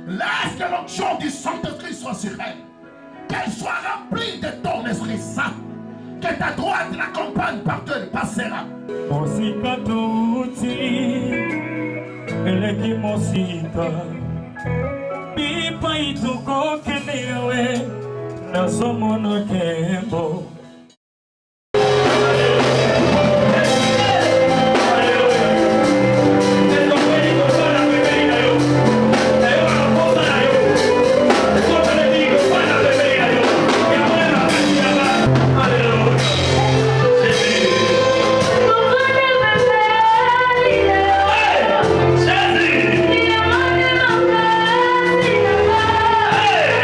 Laisse que l'onction du Saint-Esprit soit sur elle. Qu'elle soit remplie de ton Esprit Saint. Que ta droite l'accompagne partout elle passera. Hey!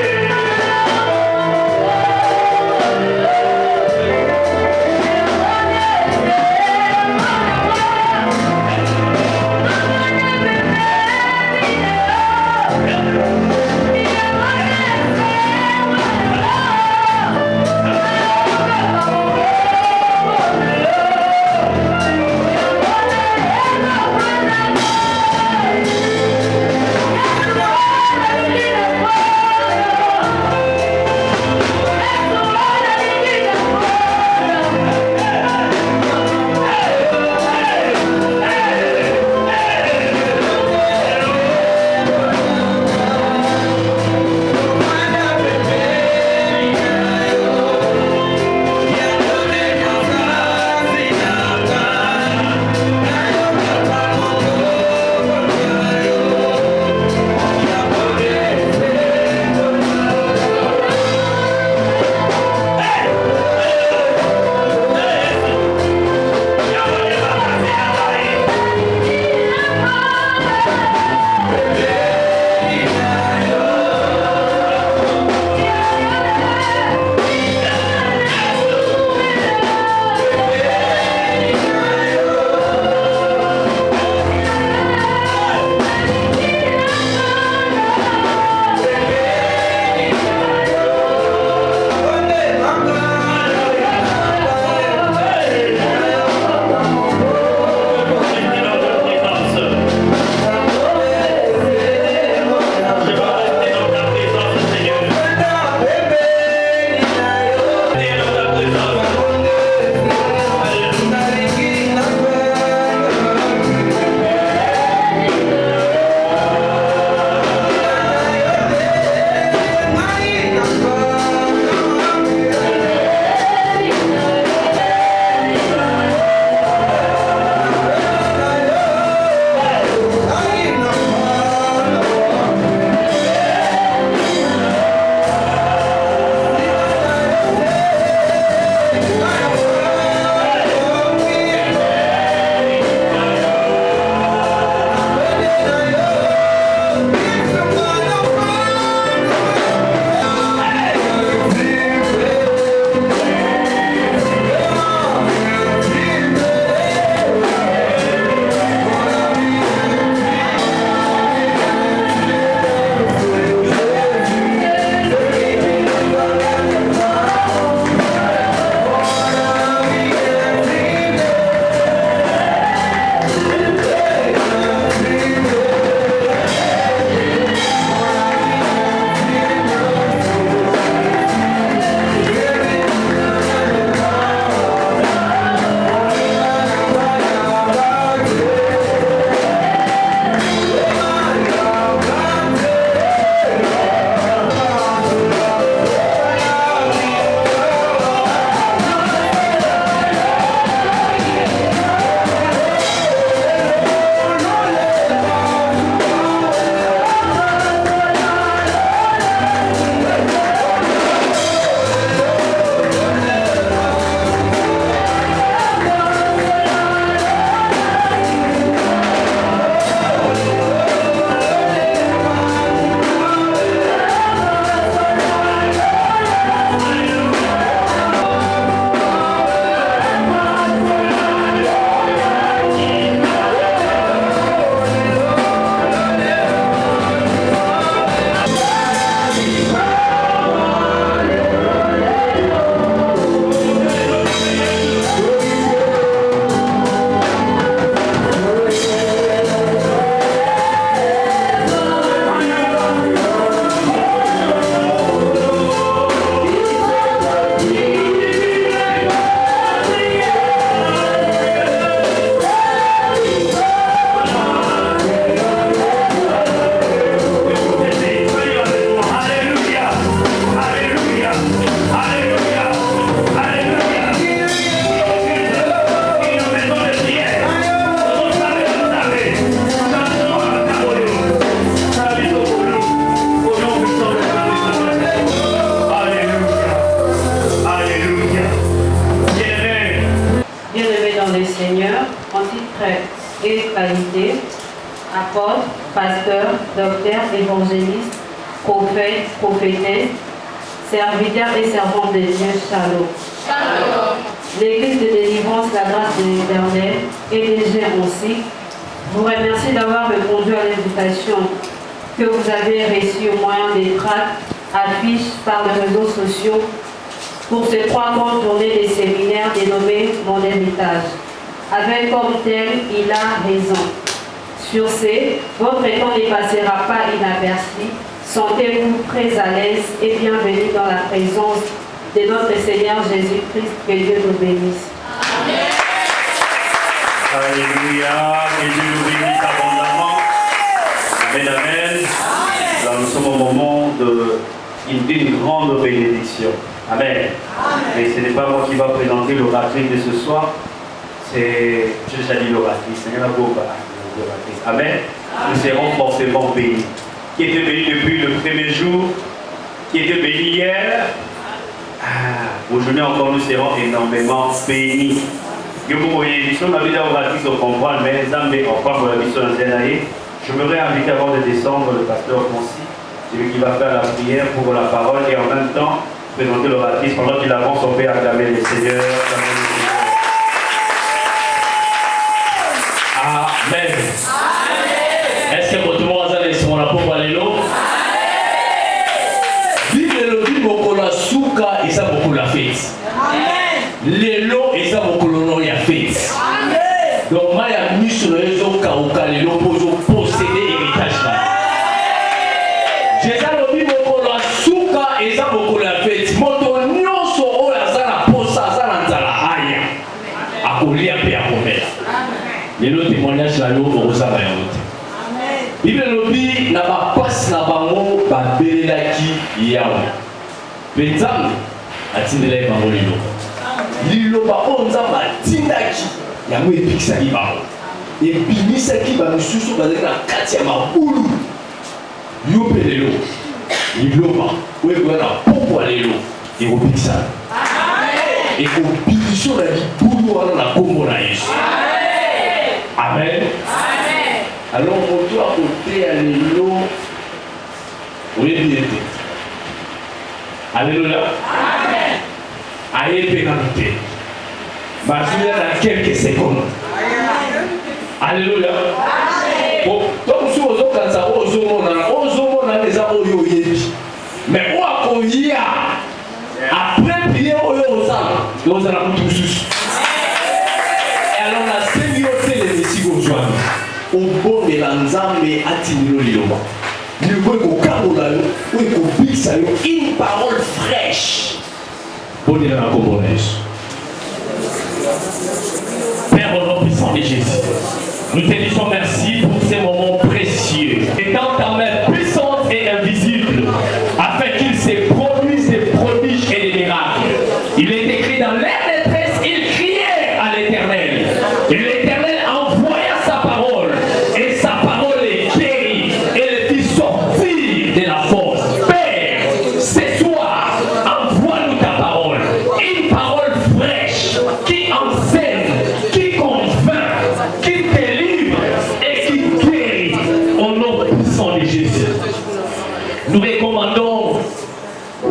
pasteurs, docteurs, évangélistes, prophètes, prophétesses, serviteurs et servantes de Dieu, shalom. Shalom. L'Église de délivrance, la grâce de l'Éternel et les gens aussi, vous remercie d'avoir répondu à l'invitation que vous avez reçue au moyen des tracts, affiches par les réseaux sociaux pour ces 3 grandes journées des séminaires dénommés Mon héritage. Avec comme thème, il a raison. Sur ce, votre temps ne passera pas inaperçu. Sentez-vous très à l'aise et bienvenue dans la présence de notre Seigneur Jésus-Christ. Que Dieu nous bénisse. Amen. Alléluia, que Dieu nous bénisse abondamment. Amen, amen. Alors, nous sommes au moment d'une grande bénédiction. Amen. Mais ce n'est pas moi qui va présenter l'oratrice de ce soir. C'est, j'ai déjà dit l'oratrice, l'oratrice. Amen. Nous serons forcément bénis. Qui était béni depuis le premier jour, qui était béni hier. Aujourd'hui encore, nous serons énormément bénis. Je voudrais inviter avant de descendre le pasteur Fonsi, celui qui va faire la prière pour la parole et en même temps présenter l'oratrice. Pendant qu'il avance, on peut acclamer les seigneurs. Amen. Est-ce que votre mot a laissé mon rapport à l'élo? Vive le vie beaucoup la souka et ça beaucoup la fête. L'élo et ça beaucoup le nom y a fête. Donc moi y a mis sur le réseau kauka l'élo pour posséder l'héritage là. J'ai ça le vie beaucoup la souka et ça beaucoup la fête. Moto nyonso o la zala posa zala nzala aya. Akolia pe akomela. L'élo témoignage là l'eau au zala yote. Bible lobi na ba passe na bango ba belelaki yawe. Benzam atindela bango lilo. Lilo ba onza ba tindaki yango epikisa li bango. Ebimisaki ba misusu ba na kati ya mabulu. Yo pelelo. Liloba oyo na poko lelo ekopikisa. Amen. Ekopikisa na libulu wana na kombo na Yesu. Amen. Alors, on doit côté à l'élo. Oui, bien. Alléluia. Amen. Allez, pénalité. Basule dans quelques secondes. Alléluia. Amen. Bon, donc, si vous avez ça, vous avez des amours. Mais où est-ce après prier, vous avez tout sous. Et alors, la sécurité des messieurs aujourd'hui. Au bon de l'ensemble atinilo liloba. Nous voulons une parole fraîche. Bon Dieu, Père, au nom puissant de Jésus, nous te disons merci pour ces moments précieux. Étant ta main puissante et invisible, afin qu'il se produise des prodiges et des miracles. Il est écrit dans l'air détresse, il criait à l'Éternel. Et l'Éternel envoya sa parole. Et sa parole est guérie. Et le fit sortir de la force. Père, ce soir, envoie-nous ta parole. Une parole fraîche qui enseigne, qui convainc, qui délivre et qui guérit. Au nom puissant de Jésus. Nous recommandons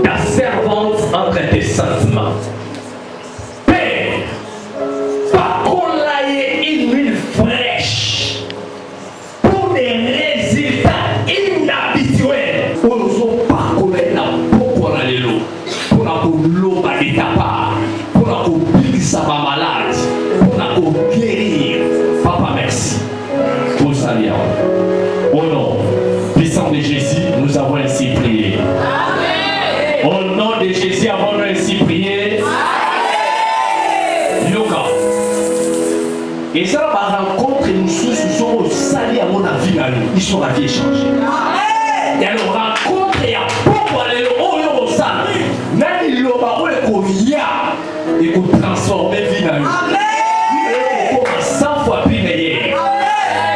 ta servante entre tes saintes mains. Père, une huile fraîche pour des résultats inhabituels. Pour nous pas connaître la pour la l'élo, pour la l'eau de ta part, pour la guérir ma malade, pour la guérir. Papa, merci pour ça. Au nom puissant de Jésus, nous avons ainsi prié. Amen. Au nom de Jésus, avons ainsi prié. Yoka. Et ça va rencontrer nous sommes au salut à mon avis, ils sont la vie échangée. Et alors rencontre et à pour aller au salut. Même il y a et qu'on transforme vie dans nous. Pour 100 fois plus meilleur.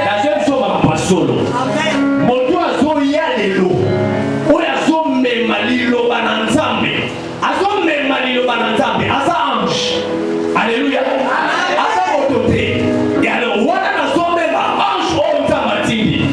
La jeune chose va pas solo. Mon doigt zo y a les lots. Ou ya zo me malilo bananzambe. Azo me malilo bananzambe. Asa ange. Alléluia. Asa motote. Et alors, voilà la somme, ange, on t'a matini.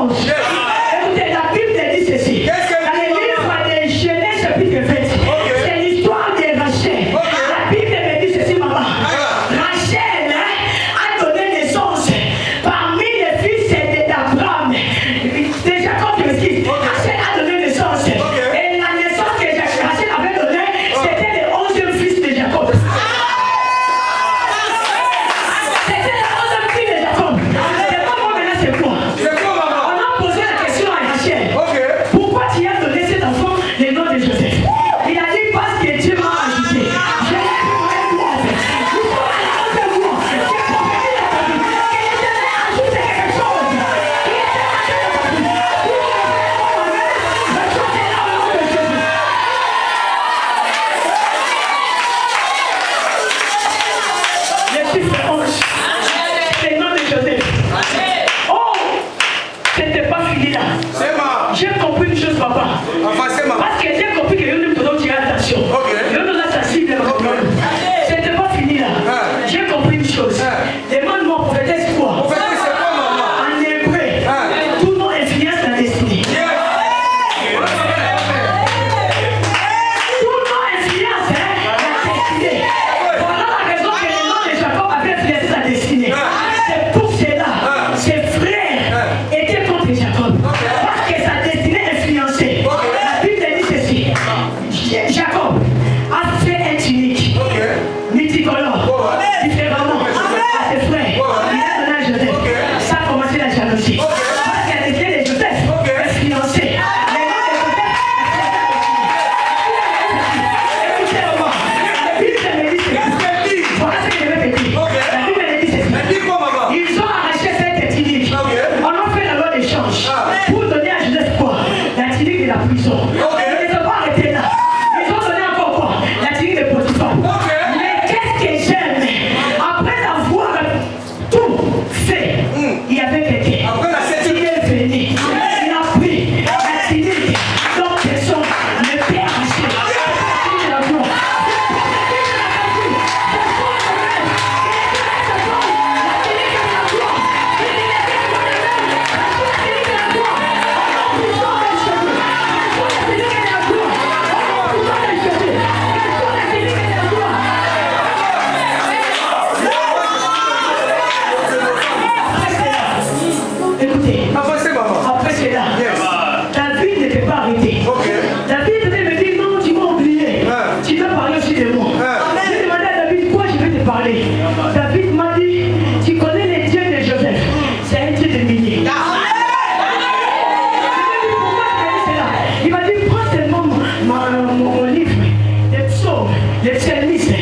songe. Écoutez, la Bible dit ceci. Dans le livre de Genèse chapitre 20, c'est l'histoire de Rachel. La Bible me dit ceci, maman. Rachel a donné naissance parmi les fils d'Abraham. De Jacob, Rachel a donné naissance. Et la naissance que Rachel avait donnée, c'était le 11e fils de Jacob. C'était le 11e fils de Jacob. C'est pas moi maintenant, c'est quoi? On a posé la question à Rachel. Pourquoi tu as donné cet enfant le nom de Joseph? Il a dit parce que Dieu m'a ajouté. Je l'ai pris pour un roi. Nous sommes à la honte de moi. J'ai prophétisé la famille. Que Dieu m'a ajouté quelque chose. Il était en train de prophétiser. Le chose est là au nom de Jésus. Le chiffre 11. C'est le nom de Joseph. Oh! C'était pas fini là. J'ai compris une chose, papa. Parce que j'ai compris que nous devons tirer attention. Nous devons sensibles. C'était pas fini là. J'ai compris une chose. Demande-moi, prophétesse quoi? En hébreu, tout nom influence la destinée. Tout nom influence la destinée. Voilà la raison que le nom de Jacob avait influencé sa destinée. C'est pour cela, ses frères étaient contre Jacob. Parce que sa destinée influencée. La Bible dit ceci. Jacob a fait un tunique multicolore, différemment à ses frères. Il a donné à Joseph. Ça a commencé la jalousie. Parce que la destinée de Joseph influencée. Écoutez-moi. La Bible me dit ceci. Voilà ce que je vais te dire. La Bible me dit ceci. Ils ont arraché cette tunique. On a fait la loi d'échange pour donner à Joseph quoi? La tunique de la prison. Ils ne sont pas arrêtés là. Ils ont donné encore quoi? La tunique de Potiphar. Mais qu'est-ce que j'aime? Après avoir tout fait, il y avait quelqu'un. Il est venu. Il a pris la tunique. Donc, personne ne peut arracher. La tunique de la gloire. Écoutez, après cela, David ne peut pas arrêter. David me dit non, tu m'as oublié. Tu dois parler aussi de moi. J'ai demandé à David quoi je vais te parler. David m'a dit, tu connais les dieux de Joseph. C'est un dieu de milliers. Il m'a dit, prends seulement mon livre, les psaumes, les psalmistes.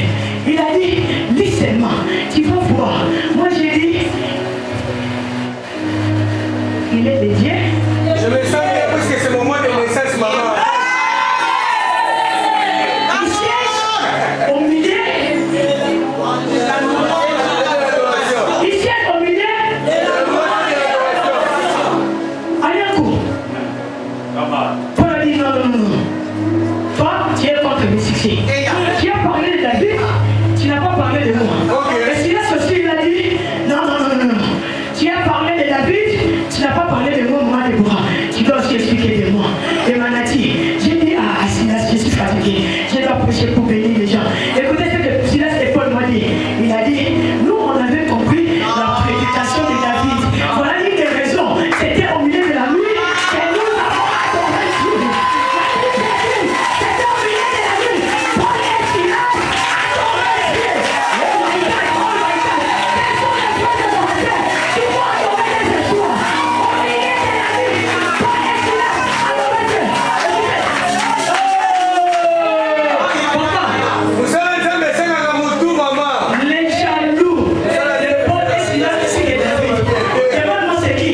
Il a dit, lis seulement, tu vas voir. Moi j'ai dit, il est le Dieu. Je me sens bien parce que c'est le moment de naissance, maman. Il siège au milieu. Il siège au milieu. Allez un coup. Paul a dit non, non, non. Toi, tu es contre mes succès. Tu as parlé de David, tu n'as pas parlé de moi. Et Silas aussi, il a dit non, non, non, non, non. Tu as parlé de David, tu n'as pas parlé de moi, moi, de moi. Tu dois aussi expliquer de moi. Et Manati, j'ai dit à Silas, je suis fatigué. Je dois prêcher pour bénir les gens. Écoutez ce que Silas et Paul m'ont dit. Il a dit, nous, on avait compris la prédication de David. Voilà une des raisons. C'était au milieu de la nuit et nous avons adoré Dieu. C'était au milieu de la nuit. Paul et Silas adoraient Dieu. Oh my God, oh my God. Quels sont les joies de mon Père qui vont adorer ce soir? Au milieu de la nuit, Paul et Silas adoraient Dieu. Papa, Vous savez, ça me sert à mon tour, maman. les jaloux de Paul et Silas ici de David. Demande-moi c'est qui?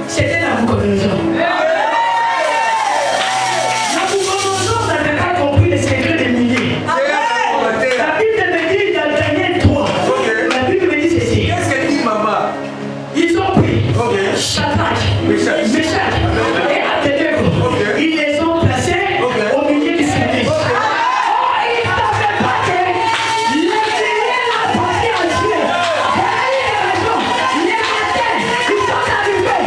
C'était Nabucodonosor. Nabucodonosor n'avait pas compris les secrets des milliers. La Bible me dit dans Daniel 3. La Bible me dit ceci. Qu'est-ce que dit maman? Ils ont pris Shadrach, Meshach et Abednego. Ils les ont placés au milieu du furnace. Oh, ils ne savaient pas que les milliers appartiennent à Dieu. Voilà une raison. Les matins, ils sont arrivés.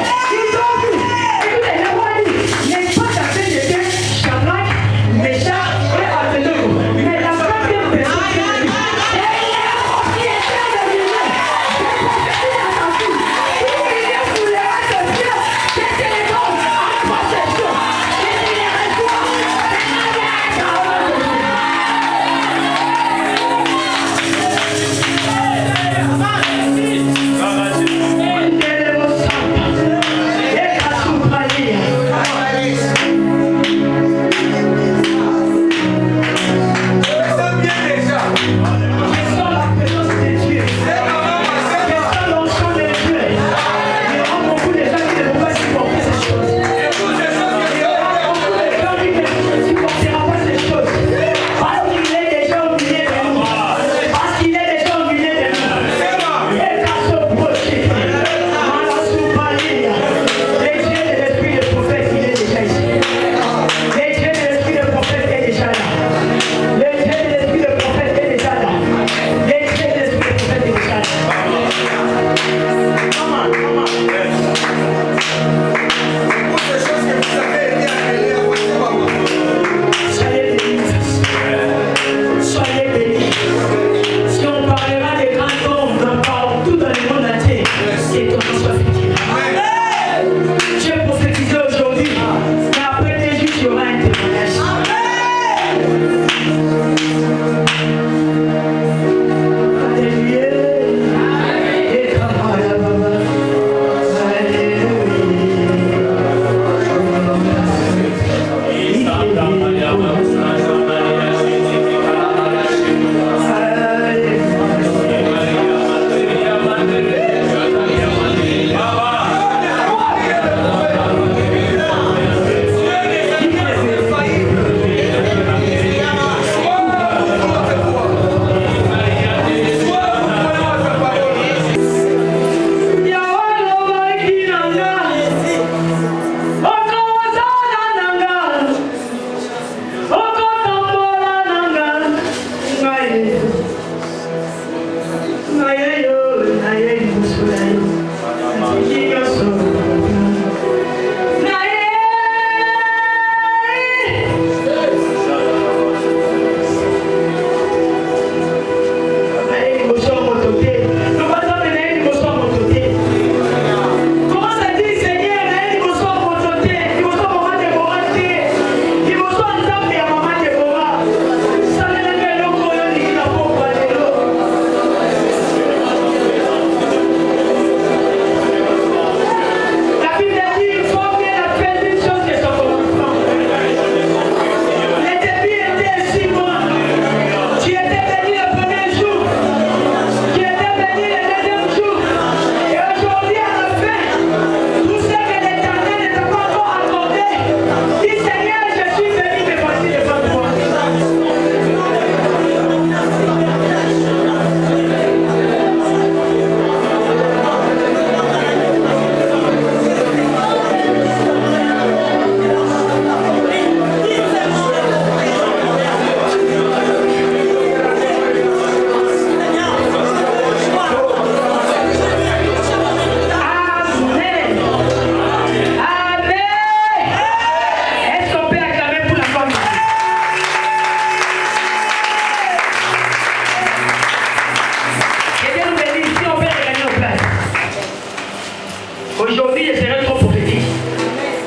très trop prophétique.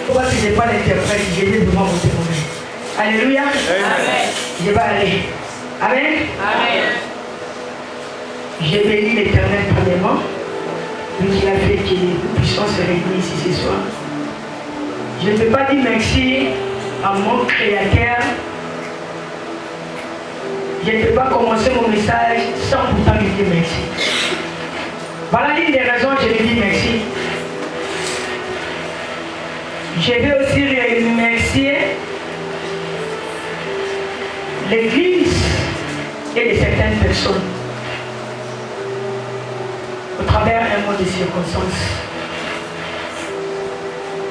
Pourquoi tu n'es pas l'interprète? J'ai dit devant mon témoin. Alléluia. Amen. Je vais aller. Amen. Amen. J'ai béni l'Éternel premièrement, lui qui a fait que les puissances se réunissent ici ce soir. Je ne peux pas dire merci à mon Créateur. Je ne peux pas commencer mon message sans pourtant lui dire merci. Voilà l'une des raisons que je lui dis merci. Je vais aussi remercier l'Église et de certaines personnes au travers un mot de circonstances.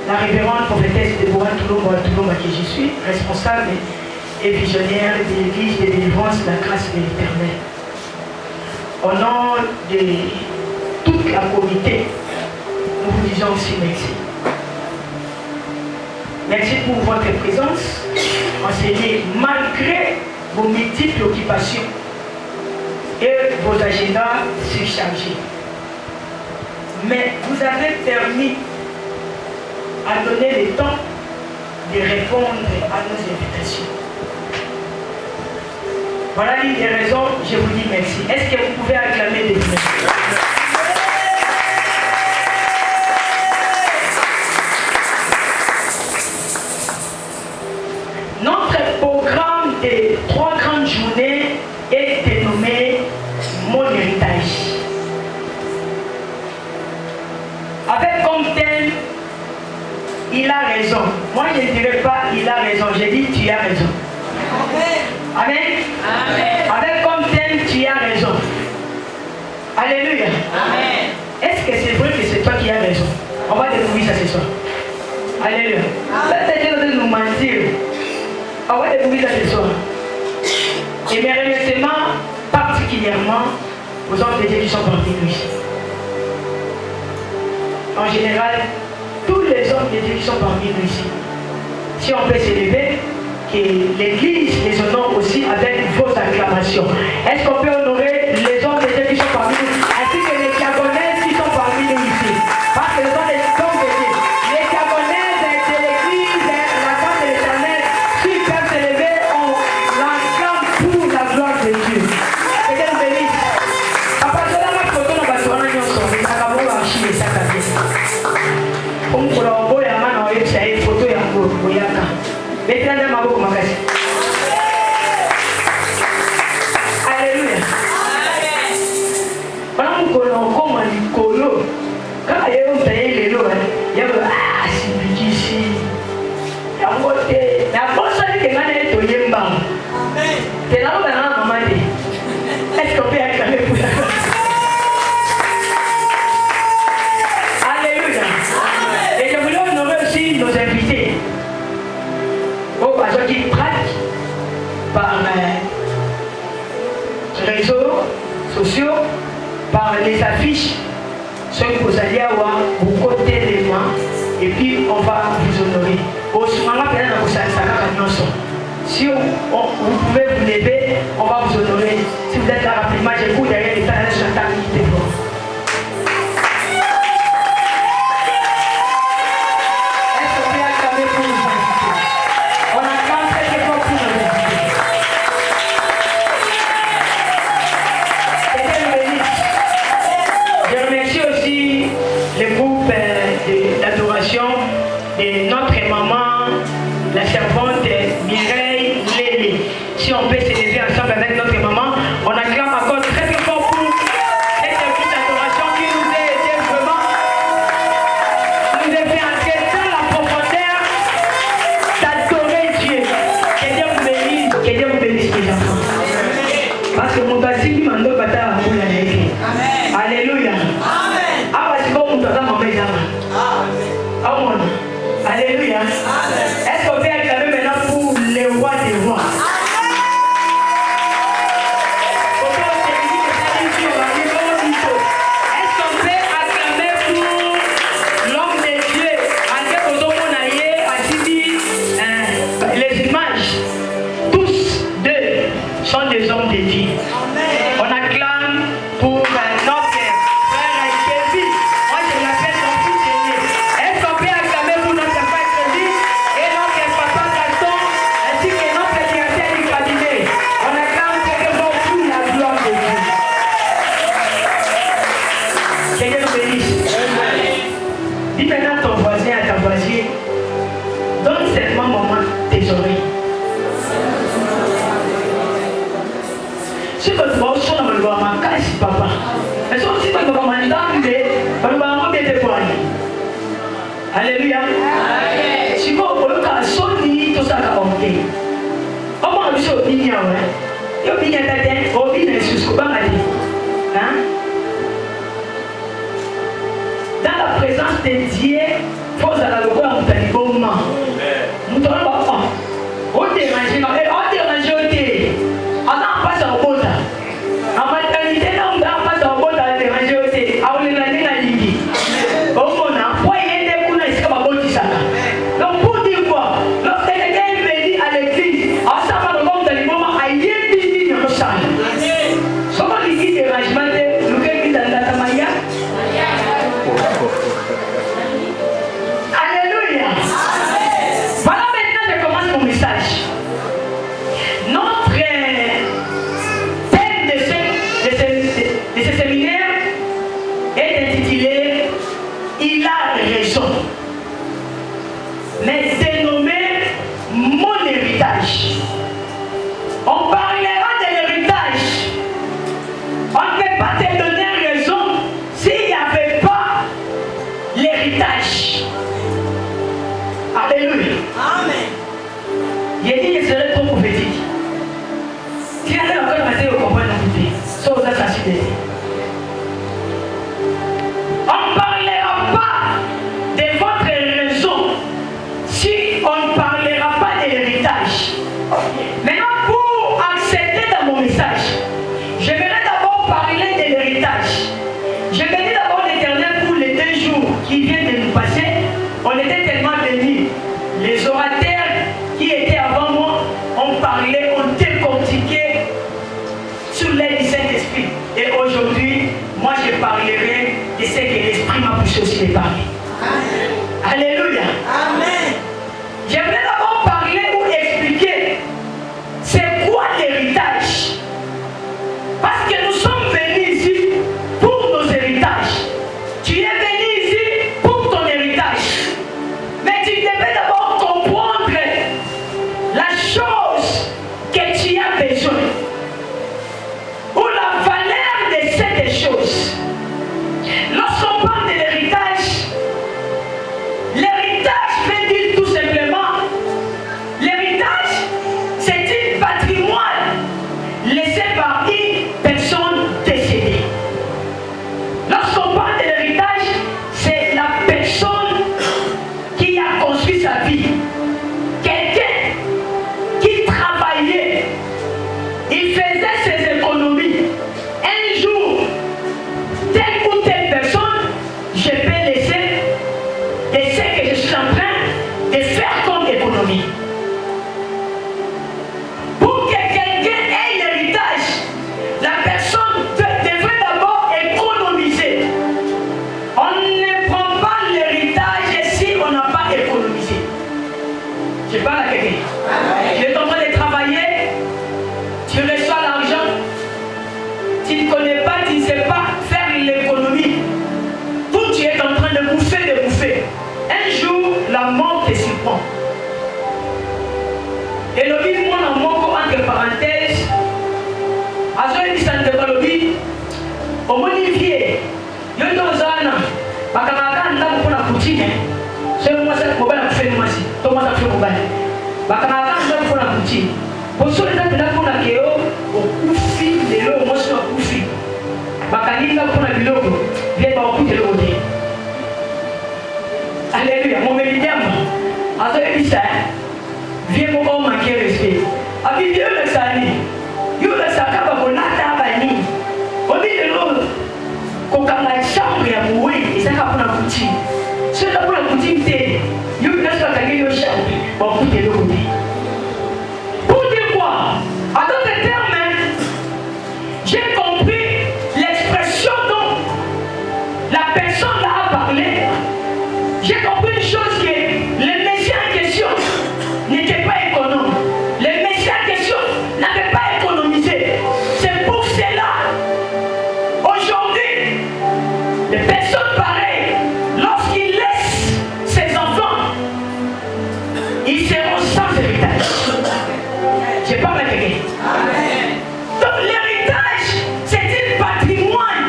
La révérende prophétesse Déborah Toulomba, que je suis, responsable et visionnaire de l'Église de délivrance de la grâce de l'Éternel. Au nom de toute la communauté, nous vous disons aussi merci. Merci pour votre présence, enseignée malgré vos multiples occupations et vos agendas surchargés. Mais vous avez permis à donner le temps de répondre à nos invitations. Voilà l'une des raisons, je vous dis merci. Est-ce que vous pouvez acclamer les merci? Notre programme des 3 grandes journées est dénommé Mon héritage. Avec comme thème, il a raison. Moi je ne dirais pas il a raison, j'ai dit tu as raison. Amen. Amen. Avec comme thème tu as raison. Alléluia. Amen. Est-ce que c'est vrai que c'est toi qui as raison? On va découvrir ça ce soir. Alléluia. Peut-être de nous mentir. On va découvrir ça ce soir. Et mes remerciements particulièrement aux hommes de Dieu qui sont parmi nous ici. En général, tous les hommes de Dieu qui sont parmi nous ici, si on peut s'élever, que l'Église les honore aussi avec vos acclamations. Est-ce qu'on peut honorer les hommes de Dieu qui sont parmi nous, ainsi que les diaconaises qui sont parmi nous ici? Parce que ce sont les hommes de Dieu. Les diaconaises de l'Église, la grâce de l'Éternel, s'ils peuvent s'élever, on l'enclame pour la gloire de Dieu. Et Dieu nous bénisse. À partir de la photo, on va se rendre en son. On va archiver ça. On va envoyer la main dans le photo et on va envoyer la main. Alléluia. Voilà mon colon, comme un colo. Quand il y a un pays, les lots, il y a c'est ici. Il y a un côté. Mais à part ça, il y a un côté de Yemba. C'est là où on a un maman. Est-ce qu'on peut acclamer pour ça? Alléluia. Et je voulais honorer aussi nos invités. Aux qui pratiquent par les réseaux sociaux, par les affiches, ceux que vous allez avoir au côté des mains, et puis on va vous honorer. Si vous pouvez vous lever, on va vous honorer. Si vous êtes là rapidement, j'écoute derrière les temps, j'entends l'unité devant. De notre maman, la servante Mireille Lélé. Si on peut s'élever ensemble avec notre maman, on acclame encore très très fort pour cette petite adoration qui nous a aidé vraiment, nous a fait entrer dans la profondeur d'adorer Dieu. Que Dieu vous bénisse, que Dieu vous bénisse les enfants. Parce que mon basi lui m'a donné bata à vous la. Alléluia. Amen. Ah, parce que mon tata m'a mis Amen. Alléluia. Est-ce qu'on peut acclamer maintenant pour les rois des rois? Est-ce qu'on peut acclamer pour l'homme de Dieu? Les images, tous deux sont des hommes de Dieu. On acclame pour notre frère Kevin. Moi je l'appelle mon fils aîné. Est-ce qu'on peut Alléluia. Si vous voulez qu'un sonni, tout ça va monter. Comment on dit ça? Il y a un tête, on dit un sous-scope. Dans la présence de Dieu, il faut que vous ayez un bon moment. Vous devez voir. On dérange, on passe en route. En maternité, on passe en route à déranger. On est là, on est donc pour dire quoi, lorsque quelqu'un vient à l'église, on s'en va de monde dans le moment à y aller dans le salle. Comment l'église est ragementée, nous l'église dans la Tamaya. Alléluia. Voilà maintenant je commence mon message. Notre thème de ce séminaire est intitulé Il a raison. Mais dénommé mon héritage. On parlera de l'héritage. On ne peut pas te donner raison s'il n'y avait pas l'héritage. Alléluia. Amen. Il a dit que ce serait trop prophétique. Si on a encore commencé à comprendre la vie, sauf ça, ça suit. On ne parlera pas de votre raison si on ne parlera pas de l'héritage. Maintenant, pour accéder dans mon message, j'aimerais d'abord parler de l'héritage. Je bénis d'abord l'Éternel pour les 2 jours qui viennent de nous passer. On était tellement bénis. Les orateurs qui étaient avant moi ont parlé, ont décortiqué sur l'aide du Saint-Esprit. Et aujourd'hui, moi je parlerai de ce que l'Esprit m'a poussé aussi de parler. Alléluia. Amen. J'aimerais d'abord parler ou expliquer c'est quoi l'héritage. Parce que nous sommes venus ici pour nos héritages. Tu es venu ici pour ton héritage. Mais tu devais d'abord comprendre la chose que tu as besoin. Ou la valeur de cette chose. Lorsqu'on parle de l'héritage, l'héritage veut dire tout simplement, l'héritage c'est un patrimoine laissé par une personne décédée. Lorsqu'on parle de l'héritage, c'est la personne qui a construit sa vie. Quelqu'un qui travaillait, il faisait ses économies. Un jour, telle ou telle personne, je peux laisser de ce que je suis en train de faire comme économie. Pour que quelqu'un ait l'héritage, la personne devrait d'abord économiser. On ne prend pas l'héritage si on n'a pas économisé. Je parle à quelqu'un. Tu es en train de travailler, tu reçois l'argent, tu ne connais pas, tu ne sais pas faire l'économie. Tout tu es en train de bouffer. Un jour, la mort te surprend. Et le livre, moi, en manque entre parenthèses, à ce qui s'en te lobby, au modifié, il y a 2 ans, parce que ma grande pour la poutine, c'est moi, c'est pour la faire moi aussi. Thomas a fait mobile. Parce que ma grande pour la poutine. Pour ceux qui ont pour la kéo, au koufi, de l'eau, moi, c'est un koufi. Parce que pour la bilogo, viens pas au coup de l'eau. Alléluia, mon méditerme. À ce qui ça, viens pour manquer respect. A Dieu le sali. Dieu le sakaba pour l'atabani. On dit de l'eau. Quand la chambre est mouée, et ça va pour la poutine. C'est là pour la poutine, Dieu le sakaba pour la chambre. Bon, pour de l'eau. Pour dire quoi? À d'autres termes, j'ai compris l'expression dont la personne a parlé. J'ai compris une chose que le Messie en question n'était pas économe. Le Messie en question n'avait pas économisé. C'est pour cela, aujourd'hui, les personnes pareilles, lorsqu'ils laissent ses enfants, ils seront sans héritage. Je parle à quelqu'un. Donc l'héritage, c'est un patrimoine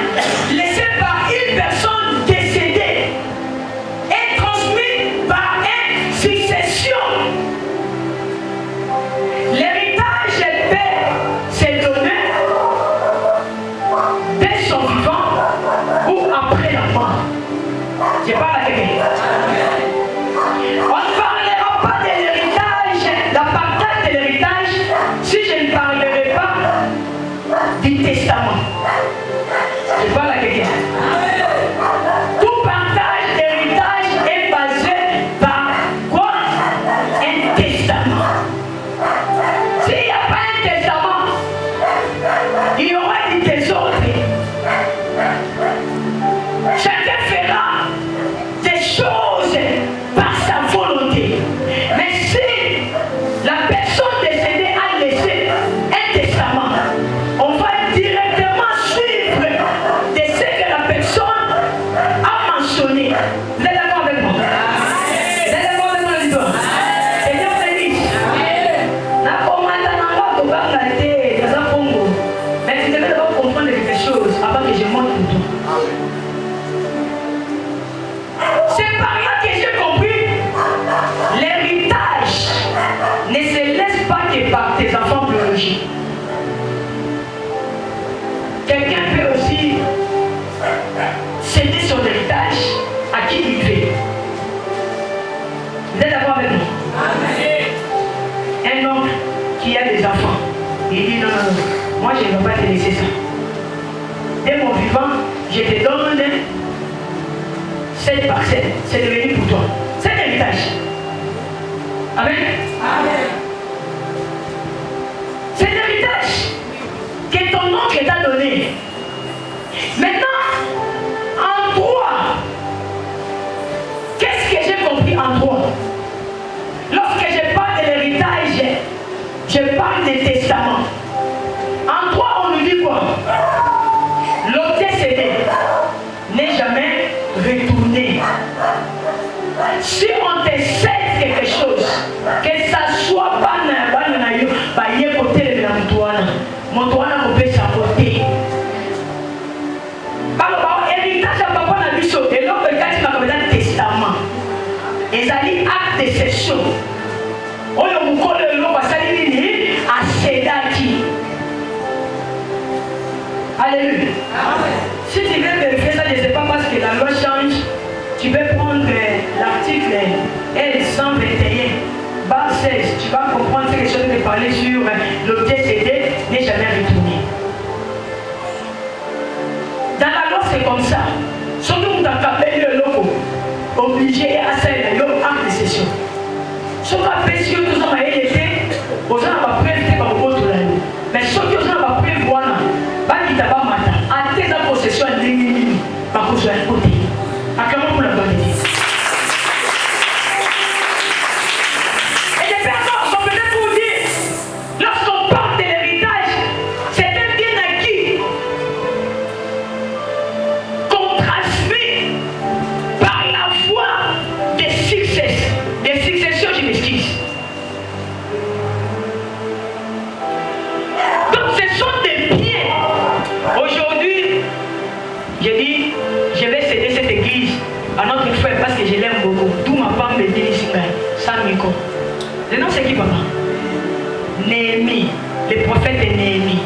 laissé par une personne décédée et transmis Vous êtes d'accord avec moi? Un homme qui a des enfants, il dit non, non, non, moi je ne vais pas te laisser ça. Dès mon vivant, je te donne cette parcelle, c'est devenu pour toi. C'est un héritage. Amen. Amen. C'est l'héritage que ton oncle t'a donné. Maintenant, en toi, qu'est-ce que j'ai compris en toi? Lorsque je parle de l'héritage, je parle des testaments. En toi, on nous dit quoi? L'autre décédé n'est jamais retourné. Si on te cède quelque chose, que ça soit pas côté de mon toit on peut saboter. Héritage à papa n'a vu ça. Et l'autre cas, il m'a comme un testament. Et ça dit acte de cession. On a mon collègue, on va saluer à Sédaki. Alléluia. Si tu veux vérifier ça, je ne sais pas parce que la loi change. Tu peux prendre l'article L121, bas 16. Tu vas comprendre quelque chose de parler sur l'objet cédé n'est jamais retourné. Dans la loi, c'est comme ça. Surtout dans le pays de l'eau, obligé à faire le acte de cession. Ce qu'on appelle si nous sommes à l'été, aux gens va prévoir par rapport à l'année. Mais surtout, aux gens va prévoir, pas qu'il t'a pas matin. À tes possessions, à l'église, par contre, sur un côté. À quel moment vous la donnez? Et les personnes sont peut-être pour vous dire, lorsqu'on parle de l'héritage, c'est un bien acquis qu'on transmet par la voie des successions, je m'excuse. Donc ce sont des biens. Aujourd'hui, j'ai dit, je vais céder cette église à notre frère parce que je l'aime beaucoup. Tout ma femme me dit ici, sans micro. Le nom c'est qui, papa? Néhémie, le prophète de Néhémie.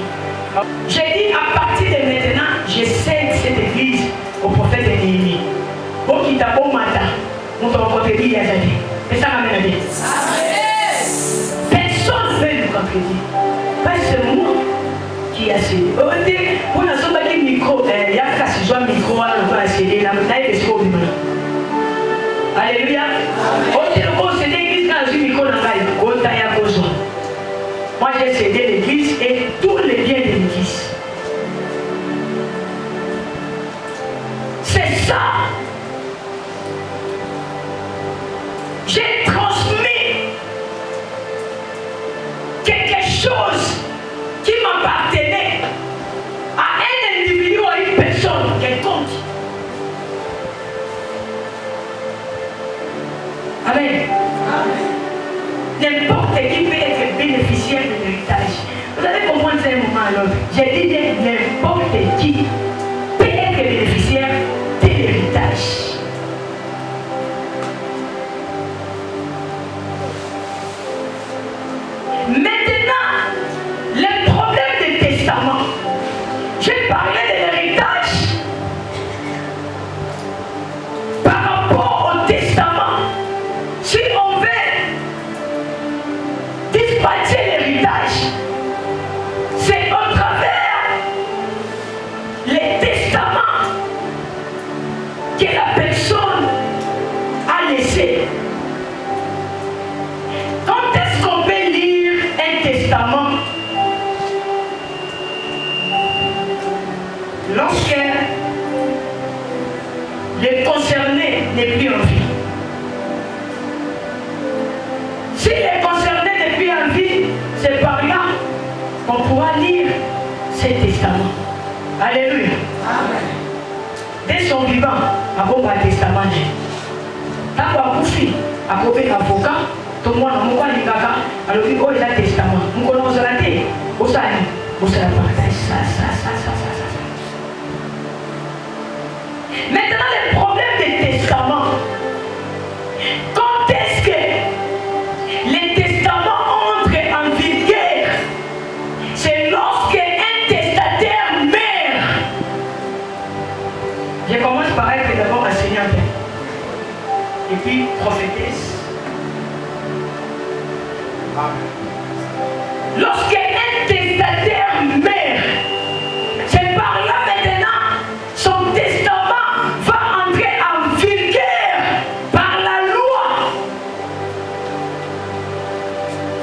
J'ai dit, à partir de maintenant, je cède cette église au prophète de Néhémie. Bon, qui t'a beau matin, on te rencontrer, il y a des. Et ça m'amène à dire. Personne ne veut nous contredire. Pas c'est moi qui a cédé. On a souvent dit micro, il y a cassé, je vois micro, on va céder, là, il y a des choses. Alléluia. On cédé l'église quand je suis micro dans la vie. Moi j'ai cédé l'église et tous les biens de l'église. C'est ça. J'ai transmis quelque chose qui m'appartenait à un individu ou à une personne quelconque. Amen. N'importe qui peut être bénéficiaire de l'héritage. Vous allez comprendre ça un moment à l'autre. J'ai dit bien n'importe qui peut être bénéficiaire de l'héritage. Maintenant, le problème des testaments. J'ai parlé de l'héritage par rapport au testament. Si on veut dispatcher l'héritage, c'est au travers les testaments que la personne a laissé. Quand est-ce qu'on peut lire un testament? Lorsque le concerné n'est plus en vie. Si le concerné n'est plus en vie, c'est par là qu'on pourra lire ces testaments. Alléluia. Amen. Dès son vivant, à quoi va le testament? Quand on a bouffé, à quoi un avocat, tout le monde a mon kaka, alors il y a un testament. Nous connaissons la tête. Où ça est? Où ça partage? Ça. Maintenant, le problème des testaments. Quand est-ce que les testaments entrent en vigueur? C'est lorsque un testataire meurt. Je commence par être d'abord enseignante. Et puis prophétesse. Lorsqu'un testataire meurt, c'est par là maintenant son testament va entrer en vigueur par la loi.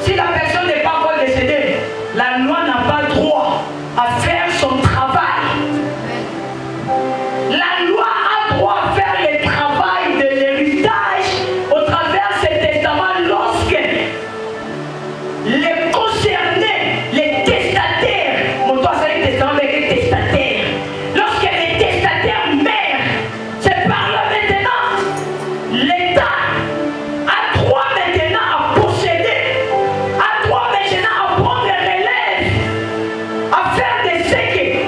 Si la personne n'est pas encore décédée, la loi n'a pas droit à faire son travail. La loi a droit à faire le travail de l'héritage au travers de ces testaments lorsque les concernés, les testataires, mon doigt c'est un testament avec les testataires, lorsque les testataires meurent, c'est par là maintenant, l'État a droit maintenant à posséder, a droit maintenant à prendre les relèves, à faire des séquelles.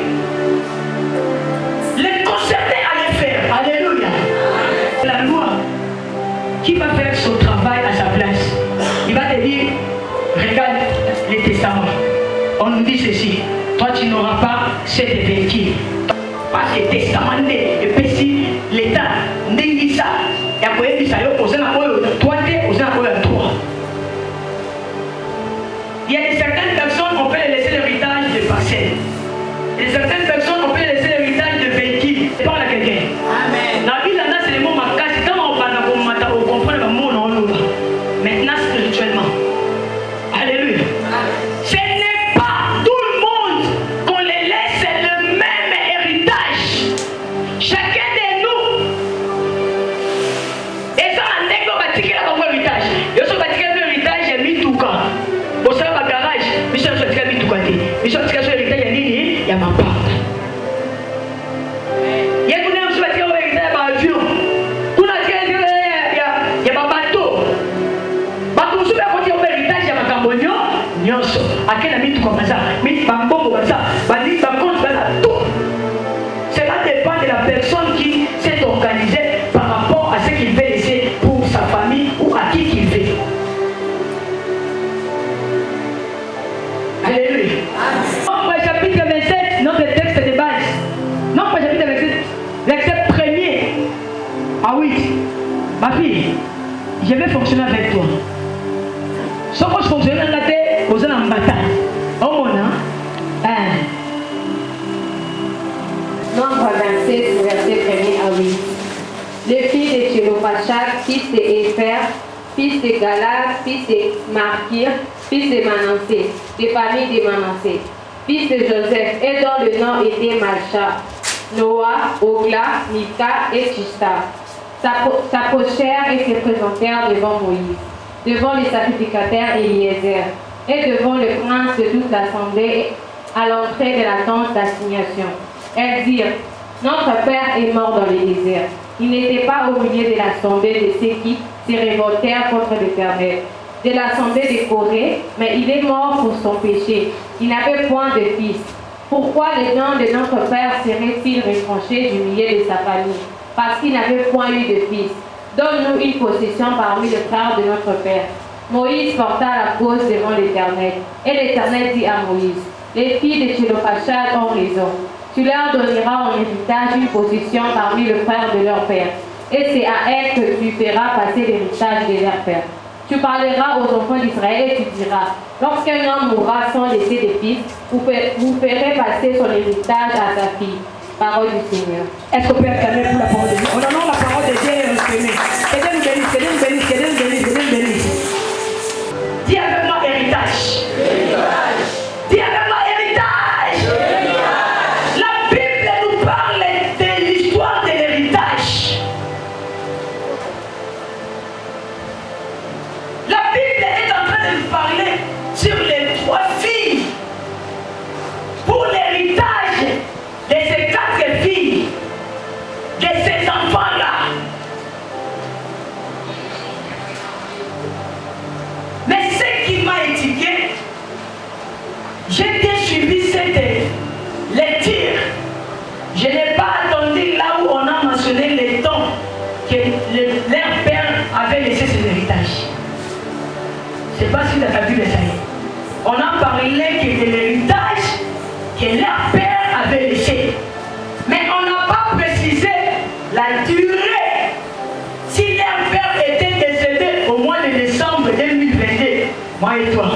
Les concernés à les faire. Alléluia. La loi qui va faire son travail à sa place, il va te dire, regarde les testaments. On nous dit ceci, toi tu n'auras pas cette véhicule. Parce que le testament et puis si l'État n'est ça, il y a quoi ça toi tu es droit. Il y a certaines personnes, on peut les laisser l'héritage de parcelles. Il y a certaines personnes, on peut les laisser l'héritage de véhicules. Parle à quelqu'un. Amen. La Bible, c'est le mot marquage. Quand on parle de on comprend le mot non. Maintenant, spirituellement. Alléluia. Ce n'est pas tout le monde qu'on les laisse le même héritage. Chacun de nous. Et ça, on est comme bâtir la héritage. Je suis bâtir l'héritage, j'ai mis tout quand. Au sein de ma garage, je suis bâtir mis tout côté. Je suis bâtir l'héritage, il y a ma part. Il y a des gens qui sont bâtir l'héritage par avion. Il y a ma bateau. Bateau, si vous avez un héritage, il y a ma carbonio. Nyonso. À quel ami tout comme ça? Mais bambon comme ça. Bandi, bambon, tout. Cela dépend de la personne qui s'est organisée par rapport à ce qu'il veut laisser pour sa famille ou à qui qu'il veut. Alléluia. Nombre chapitre 27, notre texte de base. Nombre chapitre 27, verset 1er à 8. Ma fille, je vais fonctionner avec toi. Ce que je fonctionne dans la tête, vous allez en bataille. Au monde, hein? Nombre 27, verset 1er à 8. Le fils de Tchélophachak, fils de Épher, fils de Galad, fils de Markir, fils de Manassé, des familles de Manassé, fils de Joseph, et dont le nom était Malcha, Noah, Ogla, Mika et Tishta. S'approchèrent et se présentèrent devant Moïse, devant les sacrificateurs Eliezer, et devant le prince de toute l'assemblée à l'entrée de la tente d'assignation. Elles dirent, notre père est mort dans le désert. Il n'était pas au milieu de l'assemblée de ceux qui se révoltèrent contre l'Éternel, de l'assemblée de Corée, mais il est mort pour son péché. Il n'avait point de fils. Pourquoi le nom de notre père serait-il retranché du milieu de sa famille? Parce qu'il n'avait point eu de fils. Donne-nous une possession parmi les frères de notre père. Moïse porta la cause devant l'Éternel. Et l'Éternel dit à Moïse, les filles de Tchélophachad ont raison. Tu leur donneras en héritage une possession parmi les frères de leur père. Et c'est à elles que tu feras passer l'héritage de leur père. Tu parleras aux enfants d'Israël et tu diras, lorsqu'un homme mourra sans laisser de fils, vous ferez passer son héritage à sa fille. Parole du Seigneur. Est-ce qu'on peut acclamer pour la parole de Dieu? On honore la parole de Dieu et le Seigneur. Que Dieu nous bénisse, que Dieu nous bénisse, que Dieu nous bénisse, que Dieu nous bénisse. Dis avec moi héritage. Dis avec moi héritage. La Bible nous parle de l'histoire de l'héritage. La Bible est en train de nous parler sur les 3 filles pour l'héritage de ces 4 filles, de ces enfants-là. Mais ce qui m'a étudié, j'ai bien suivi cette lecture. Je n'ai pas attendu là où on a mentionné les temps que leur père avait laissé ses héritages. Je ne sais pas si dans ta Bible ça y est. On a parlé que de l'héritage que leur père avait laissé. Mais on n'a pas précisé la durée. Si leur père était décédé au mois de décembre 2022, moi et toi,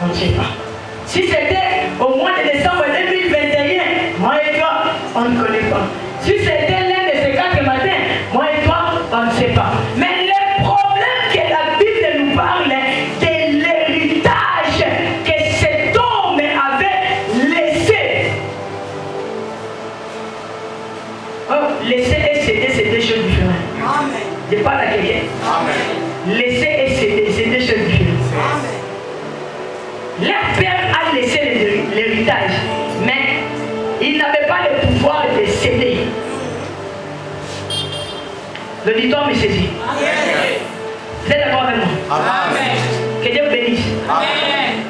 on ne sait pas. Si c'était au mois de décembre 2021, moi et toi, on ne connaît pas. Si c'était l'un de ces 4 matins, moi et toi, on ne sait pas. Mais le problème que la Bible nous parle de l'héritage que cet homme avait laissé. Oh, laisser et céder, c'est 2 choses différentes. Amen. Je parle à quelqu'un. Amen. Laisser et céder, c'est 2 choses différentes. Amen. Leur père a laissé l'héritage, mais il n'avait pas le pouvoir de céder. L'auditoire me saisit. Vous êtes d'accord avec moi? Amen. Que Dieu bénisse. Amen.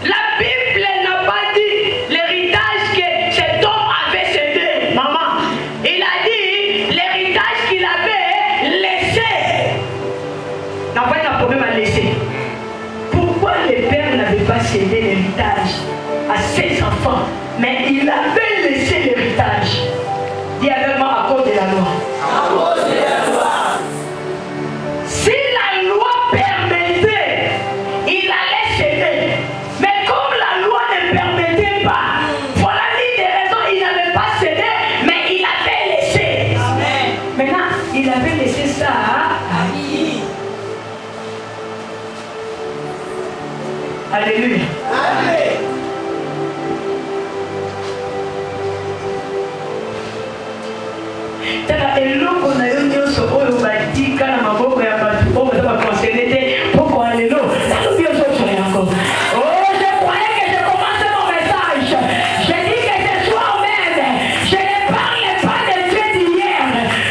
La Bible n'a pas dit l'héritage que cet homme avait cédé, maman. Il a dit l'héritage qu'il avait laissé. Il n'a pas de problème à laisser. Pourquoi le père n'avait pas cédé l'héritage à ses enfants, mais il avait laissé l'héritage? Dis avec moi, à cause de la loi. À cause de la loi. Si la loi permettait, il allait céder. Mais comme la loi ne permettait pas, voilà l'une des raisons, il n'avait pas cédé, mais il avait laissé. Amen. Maintenant, il avait laissé ça à qui? Alléluia. Amen. Eloko na yo nyonso oyo batika na maboko ya bato oyo baza bakonsele te poko ya lelo nalobi ozoso yango. Oh, je croyais que je commençais mon message. Je dis que ce soir même, je ne parle pas de Dieu d'hier,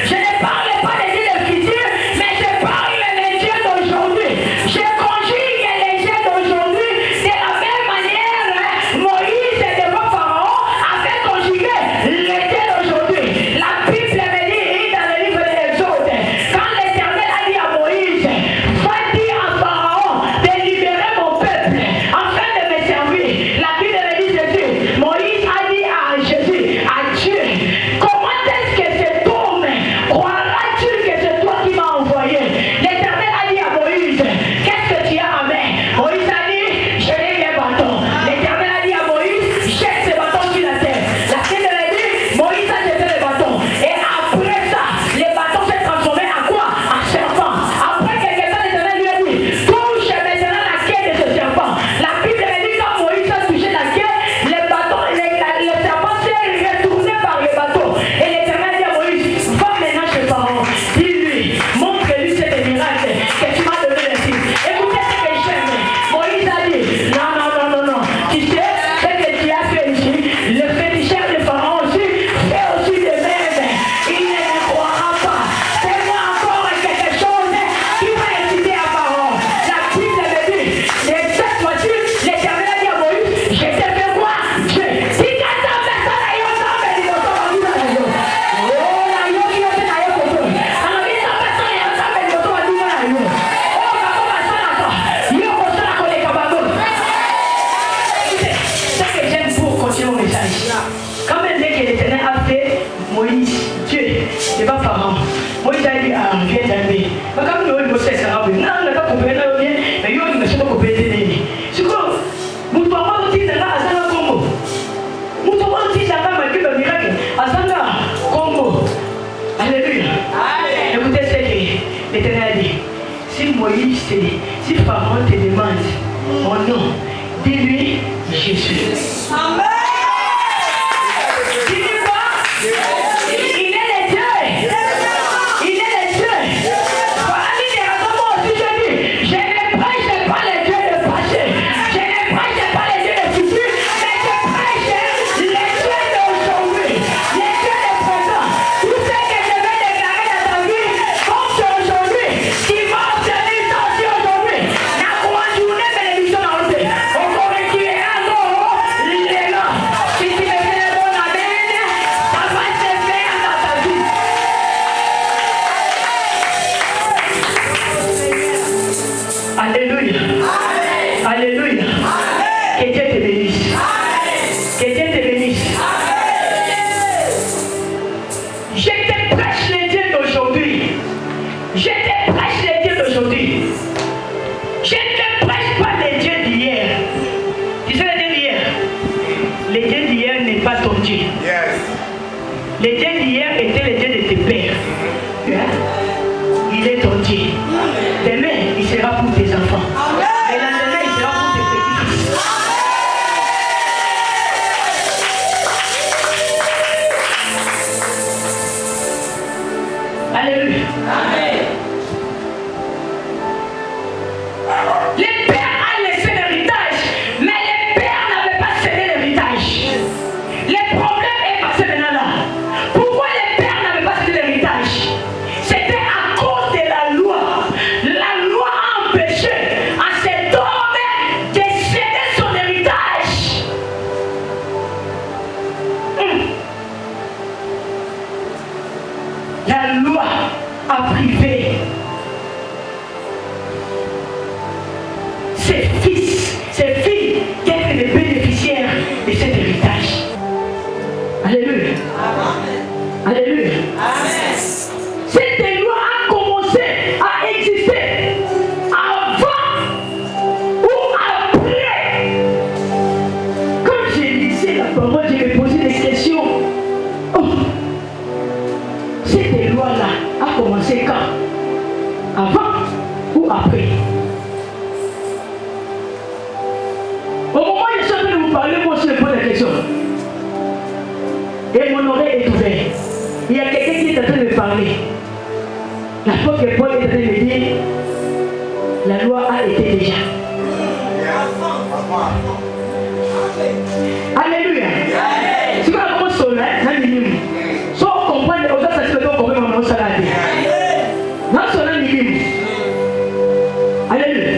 je ne parle pas de Dieu du futur, mais je parle des dieux d'aujourd'hui. Je conjugue les dieux d'aujourd'hui de la même manière Moïse devant Pharaon avait conjugué les dieux d'aujourd'hui. La Bible me dit dans le livre de l'Exode, quand l'Éternel a dit à Moïse, va dire à Pharaon de libérer mon peuple afin de me servir. La Bible me dit Jésus, Moïse a dit à Jésus, à Dieu, comment est-ce que cet homme croira-t-il que c'est toi qui m'as envoyé? L'Éternel a dit à Moïse, qu'est-ce que tu as à main? Moïse a dit, je n'ai qu'un bâton. L'Éternel a dit à Moïse, jette ce bâton sur la terre. La Bible me dit, Moïse a jeté le bâton. Et après ça, le bâton s'est transformé en quoi? En serpent. Après quelques temps, l'Éternel lui a dit, touche maintenant la queue de ce serpent. La Bible me dit, quand Moïse a touché la queue, le bâton, le serpent s'est retourné par le bâton. Et l'Éternel dit à Moïse, va maintenant chez Pharaon. Dis-lui, montre-lui cette miracle que tu m'as donné ici. Écoutez ce que j'aime. Moïse a dit, non, non, non, non, non. Tu sais ce que tu as fait ici? Le féticheur de Pharaon aussi fait aussi de même. Il ne me croira pas. Fais-moi encore quelque chose qui va exciter à Pharaon. La Bible me dit, et cette fois-ci, l'Éternel a dit à Moïse, je te fais quoi? Dieu. Si tu as ta personne à yon, ça me dit, oh, la yon qui est à yon, alors il ta personne à yon, ça me dit, oh, la yon. Oh, ma maman, ça là, yon, ça là, qu'on est capable. C'est ce que j'aime pour continuer mon message. Quand même, dès que l'Éternel a fait Moïse, Dieu, c'est pas Pharaon. Moïse a dit, ah, viens d'arriver. Mais comme nous, nous sommes arabes, non, on n'a pas coupé, là, bien, mais nous, ne sommes pas coupés. C'est quoi? Nous devons dire là, à Zanga Congo. Nous devons dire là, malgré le miracle, à Zanga Congo. Alléluia. Écoutez ce que l'Éternel a dit. Si Moïse te dit, si Pharaon te demande mon nom, dis-lui Jésus. Amen. Dis-lui quoi? Il est le Dieu. Il est le Dieu. Voilà l'une des raisons, moi aussi je dis, je ne prêche pas les dieux de passé, je ne prêche pas les dieux de futur, mais je prêche les dieux d'aujourd'hui, les dieux de présent. Tout ce que je vais déclarer dans ta vie, comme c'est aujourd'hui, qui va obtenir ça aussi aujourd'hui. N'a pas journée bénédiction dans le pays. On corrige un mot, les gars. Je ne prêche pas les dieux d'hier. Tu sais les dieux d'hier? Les dieux d'hier n'est pas ton Dieu. Les dieux d'hier étaient les dieux de tes pères. Il est ton Dieu. Demain, il sera pour tes enfants. Et le lendemain, il sera pour tes petits-fils. Alléluia. Amen. Les pères ont laissé l'héritage, mais les pères n'avaient pas cédé l'héritage. Le problème est passé maintenant là. Pourquoi les pères n'avaient pas cédé l'héritage? C'était à cause de la loi. La loi a empêché à cet homme de céder son héritage. La loi a privé ses fils, ses filles d'être les bénéficiaires de cet héritage. Alléluia. Alléluia. Cette loi a commencé à exister avant ou après. Quand j'ai lisé la parole, je me posais des questions. Oh, cette loi-là a commencé quand? Avant ou après? Au moment où je suis en train de vous parler, moi aussi je pose la question. Et mon oreille est ouverte. Il y a quelqu'un qui est en train de me parler. L'apôtre Paul est en train de me dire, la loi a été déjà. Alléluia. C'est quoi la grosse là? Soit on comprend, aux autres, ça se fait qu'on comprend mon salade. Dans son âme, alléluia.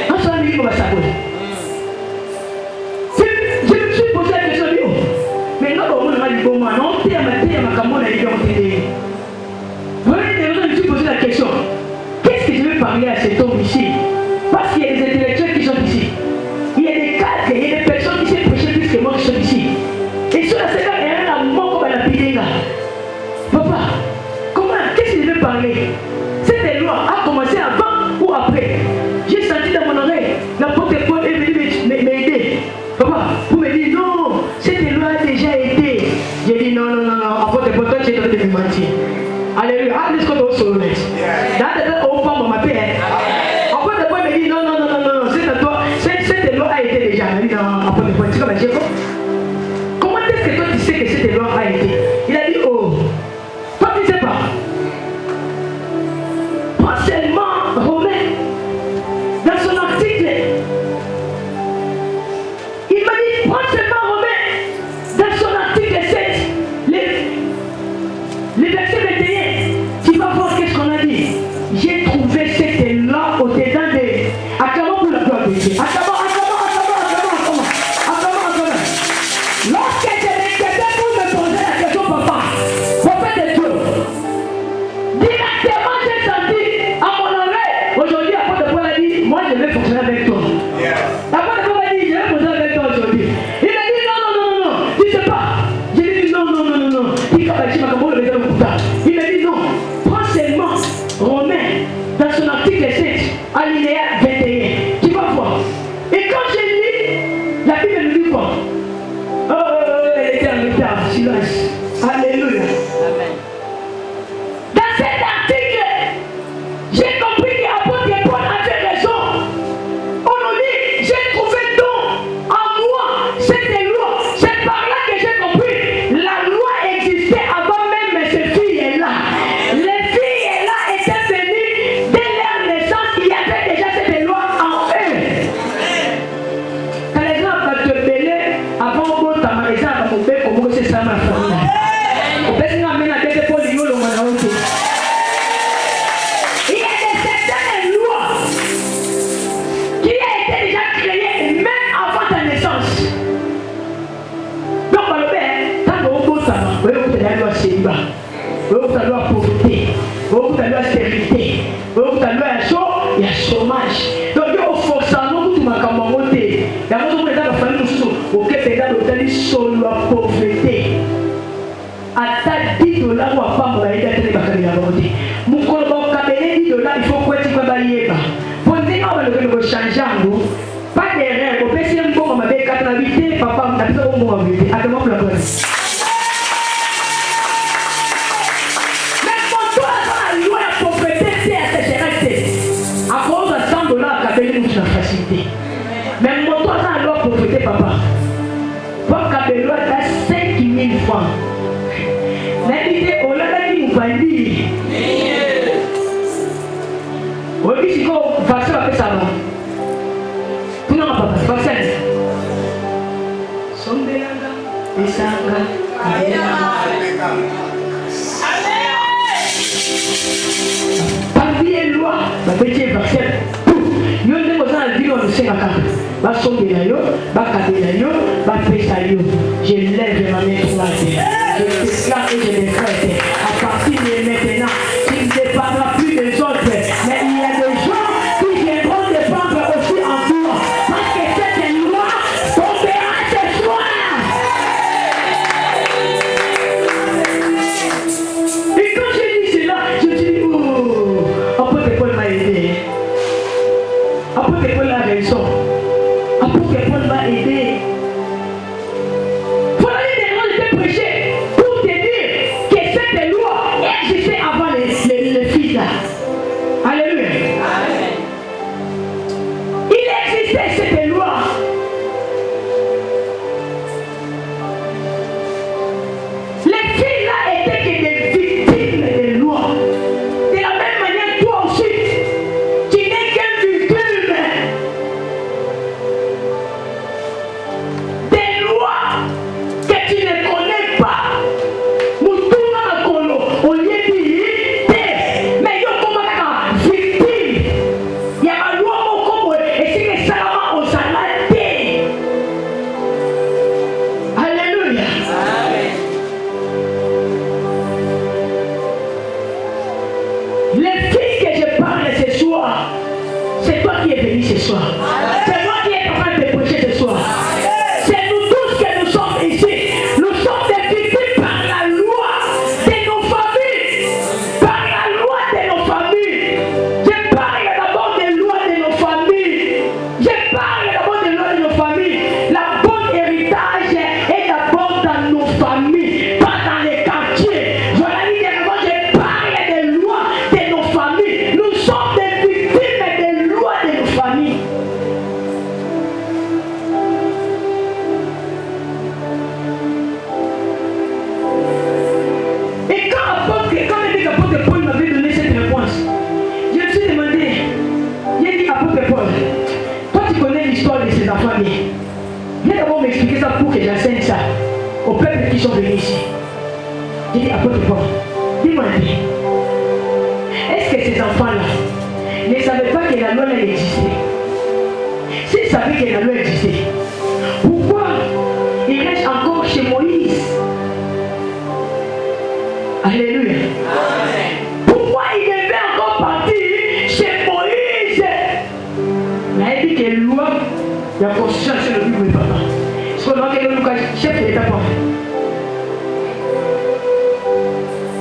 Dans son âme, on va s'abonner. Je me suis posé la question, mais non, on m'a dit, non, t'es à ma camone, elle est en télé. Je me suis posé la question, qu'est-ce que je vais parler à cet homme ici? Parce qu'il y a des intellectuels qui sont ici. Il y a des cadres, il y a des personnes qui savent prêcher plus que moi qui sont ici. Et sur la seconde, il y a un amour comme la pidinga. Papa, comment, qu'est-ce que je vais parler? Cette loi a commencé avant ou après? J'ai senti dans mon oreille, l'apôtre Paul est venu m'aider. Papa, vous me dites non, cette loi a déjà été. J'ai dit non, apôtre Paul, toi tu es en train de me mentir. Alléluia, laisse qu'on doit se remettre. Dans au fond, ma paix. Apôtre Paul me dit non, cette loi a été déjà. Il a dit non, apôtre Paul, tu vas dire comment est-ce que toi tu sais que cette loi a été? Il a dit oh, toi tu ne sais pas. Pas seulement Romain, dans son article, il m'a dit, pas seulement Romain, dans son article 7, les versets 21, tu vas voir qu'est-ce qu'on a dit. J'ai trouvé cette loi au-dedans de... Acclamons pour la gloire de Dieu. Acclamons. Lorsque quelqu'un pour me poser la question, papa, prophète de Dieu, directement j'ai senti à mon oreille, aujourd'hui, apôtre Paul a dit, moi je vais fonctionner avec toi. Apôtre Paul a dit, je vais fonctionner avec toi aujourd'hui. Il a dit, non, tu sais pas. J'ai dit, non. Il a dit, non, prends seulement Romain, dans son article 7, alinéa 21. Tu vas voir. Et quand j'ai lu, la Bible me dit quoi? Elle était en retard, silence. Alléluia. Amen. Dans cet article, j'ai compris qu'apôtre Paul avait raison. On nous dit, j'ai trouvé donc en moi cette loi. C'est par là que j'ai compris. La loi existait avant même ces filles-là. Les filles-là étaient venues dès leur naissance. Il y avait déjà cette loi en eux. Par exemple, te belais avant de ta maison, comment c'est ça ma famille. Il y a certaines lois qui ont été déjà créées même avant ta naissance. Donc, par le père, quand on voit ça, on voit que la loi célibat, on voit que la loi pauvreté, on voit que la loi stérilité, on voit que la loi il y a chômage. Donc, il y a forcément tout ma camarade. Il y a beaucoup de gens qui famille nous au Québec, dans le sur la pauvreté. À ta $10 ou à femme, on a été à la pauvreté. Mon collègue, $10, il faut quoi tu vas balayer. quand on va changer en nous, pas d'erreur, on peut essayer un bon, on va faire 4 papa, on a besoin d'un bon habité. Attends-moi pour la bonne. Mais pour toi, la loi, la propriété, c'est à tes gérer. À cause de $100, la belle nous la facilité. Mais pour toi, la loi, propriété, papa. Pour que la loi, tu as 5 000 francs. L'idée, on l'a dit, on va dire. Oui, si on va faire ça, va. Tout le monde va faire ça. Sombelanga, Esanga, parmi les lois, la petite verset. Nous sommes dans la ville où nous sommes à Ba Sombelayo, Ba Kabelayo, Ba Pesayo. Je lève ma main pour la terre. Je déclare et je décrète. À partir de maintenant, tu ne dépendras plus des autres. Mais il y a des gens qui viendront dépendre aussi en toi. Parce que cette loi tombera ce soir. Et quand je dis cela, je dis, oh, apôtre Paul m'a aidé. Apôtre Paul a raison. Apôtre Paul m'a aidé. Voilà les démons de te prêcher pour te dire que cette loi existait avant les fils. Alléluia. Amen. Il existait cette loi. Les filles là étaient que des victimes des lois. De la même manière, toi aussi, tu n'es qu'une victime des lois que tu ne connais pas. Moutouna Kolo, on lui dit, mais yo comme la victime. Il y a ma loi comme et c'est que Salama on s'en a dit. Alléluia. Les filles que je parle ce soir, c'est toi qui es venu ce soir. C'est moi qui est en train de te prêcher ce soir. C'est nous tous que nous sommes ici. Nous sommes des victimes par la loi de nos familles. Par la loi de nos familles. Je parle d'abord des lois de nos familles. Je parle d'abord des lois de nos familles. La bonne héritage est d'abord dans nos familles, pas dans les quartiers. Je l'ai dit d'abord, je parle des lois de nos familles. Nous sommes des victimes des lois de nos familles. Et quand l'apôtre Paul m'avait donné cette réponse, je me suis demandé, j'ai dit apôtre Paul, toi tu connais l'histoire de ces enfants bien. Viens d'abord m'expliquer ça pour que j'enseigne ça aux peuples qui sont venus ici. J'ai dit apôtre Paul, dis-moi un peu, est-ce que ces enfants-là ne savaient pas que la loi existait? S'ils savaient que la loi existait, pourquoi ils restent encore chez Moïse? Alléluia. Pourquoi il devait encore partir chez Moïse? Mais il dit que la loi, la constitution, c'est le but de papa. Ce qu'on a dit, chef de l'État.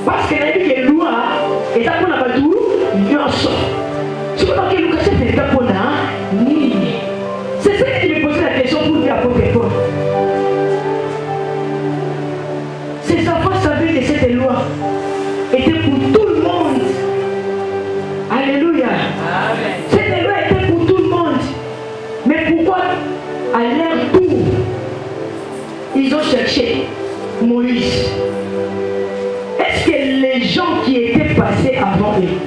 Parce qu'il a dit que la loi est à quoi on a tout, ce qu'on a dit, le chef de l'État, c'est ça qui me posait la question pour dire à Paul. Ces enfants savaient que cette loi était pour tout le monde. Alléluia. Amen. Cette loi était pour tout le monde. Mais pourquoi, à leur tour, ils ont cherché Moïse? Est-ce que les gens qui étaient passés avant eux,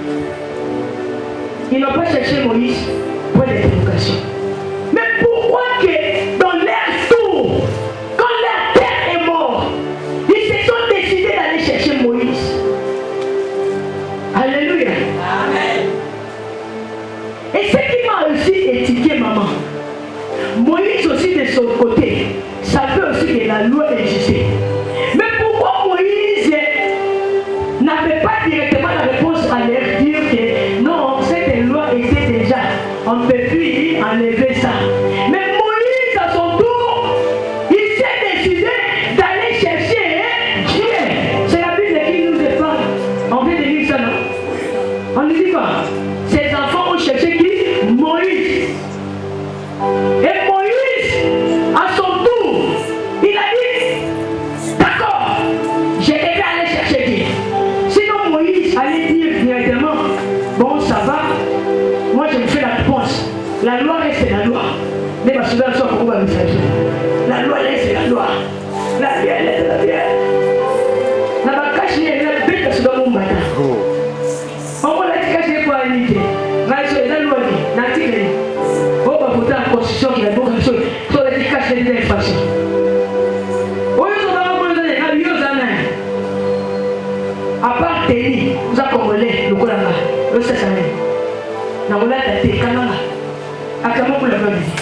ils n'ont pas cherché Moïse pour l'éducation? Mais pourquoi que dans leur tour, quand leur père est mort, ils se sont décidés d'aller chercher Moïse? Alléluia. Amen. Et ce qui m'a aussi étiqué, maman, Moïse aussi de son côté savait aussi que la loi existait. Mais pourquoi Moïse n'avait pas directement la réponse à leur dire que non, cette loi était déjà, on ne peut plus enlever ça. Mais Moïse à son tour, il s'est décidé d'aller chercher Dieu. C'est la Bible qui nous défend. On vient de lire ça, non? On ne dit pas. Ces enfants ont cherché qui? Moïse. La loi reste la loi. Mais ma soeur, la loi reste la loi. La bière reste la bière. La cache est la bête de mon matin. On va la cacher pour l'unité. La loi dit, la tigre. On va voter la constitution qui a beaucoup de choses. Sur les caches des infractions. À part Téli, nous avons congolais, le Kolanga, le Sassane. Nous avons la Tékananga. À comment vous l'avez dit?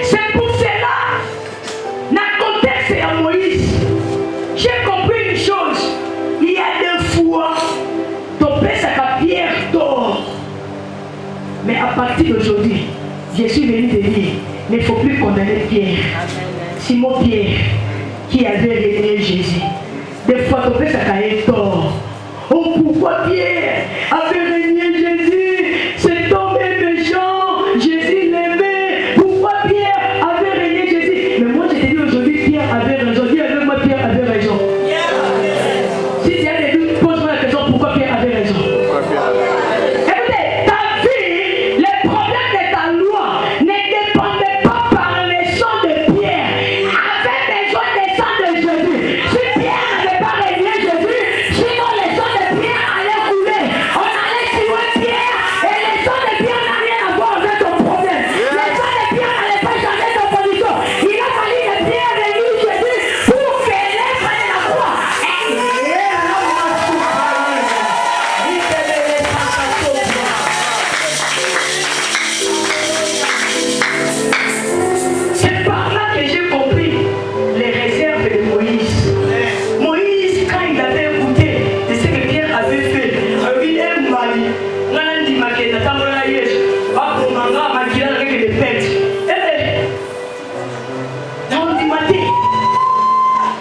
C'est pour cela, dans le contexte de Moïse, j'ai compris une chose. Il y a 2 fois, ton père sa pierre d'or. Mais à partir d'aujourd'hui, je suis venu te dire, il ne faut plus condamner Pierre. Simon Pierre, qui avait régné Jésus. Des fois, ton père sa carrière d'or. Oh, pourquoi Pierre avait régné Jésus? Cet homme est méchant. Jésus l'aimait. Pourquoi Pierre avait régné Jésus? Mais moi, je te dis aujourd'hui, Pierre avait raison. Dis avec moi, Pierre avait raison. Si tu as des doutes, pose-moi la question, pourquoi Pierre avait raison? Écoutez, ta vie, les problèmes de ta loi ne dépendaient pas par le sang de Pierre. Avait besoin du sang de Jésus. Si Pierre n'avait pas régné Jésus, sinon le sang de Pierre allait couler. On allait tuer Pierre et le sang de Pierre n'a rien à voir avec ton problème. Le sang de Pierre n'allait pas changer ton position. Il a fallu que Pierre régnisse Jésus pour que l'être de la croix. C'est par là que j'ai compris les réserves de Moïse. Moïse, quand il avait écouté de ce que Pierre avait fait, il aime Mali. On a dit que Natambola Yesh, Manga, Makila, avec les pètes. Dans le matin,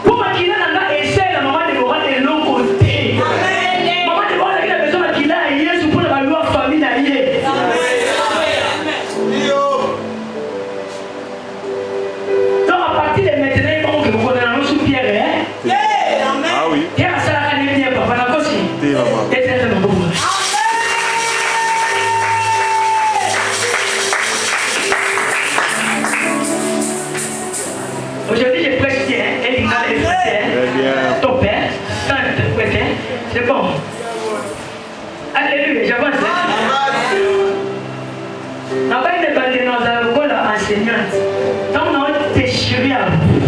pour Makila, on a essayé la maman de Moran de l'autre côté. Maman de Moran a besoin de Makila et Yesh pour la loi famille d'ailleurs. Donc à partir de maintenant, il faut que vous connaissez sous Pierre. Ah oui. Pierre a ça la bien, papa, la cause. T'es maman. Et c'est un bon. Aujourd'hui, je prêche bien, et il a les Très bien. ton père, quand tu prêches, c'est bon. Alléluia, j'avance. On va être dans un rôle enseignante. Donc, on va déchirer à vous.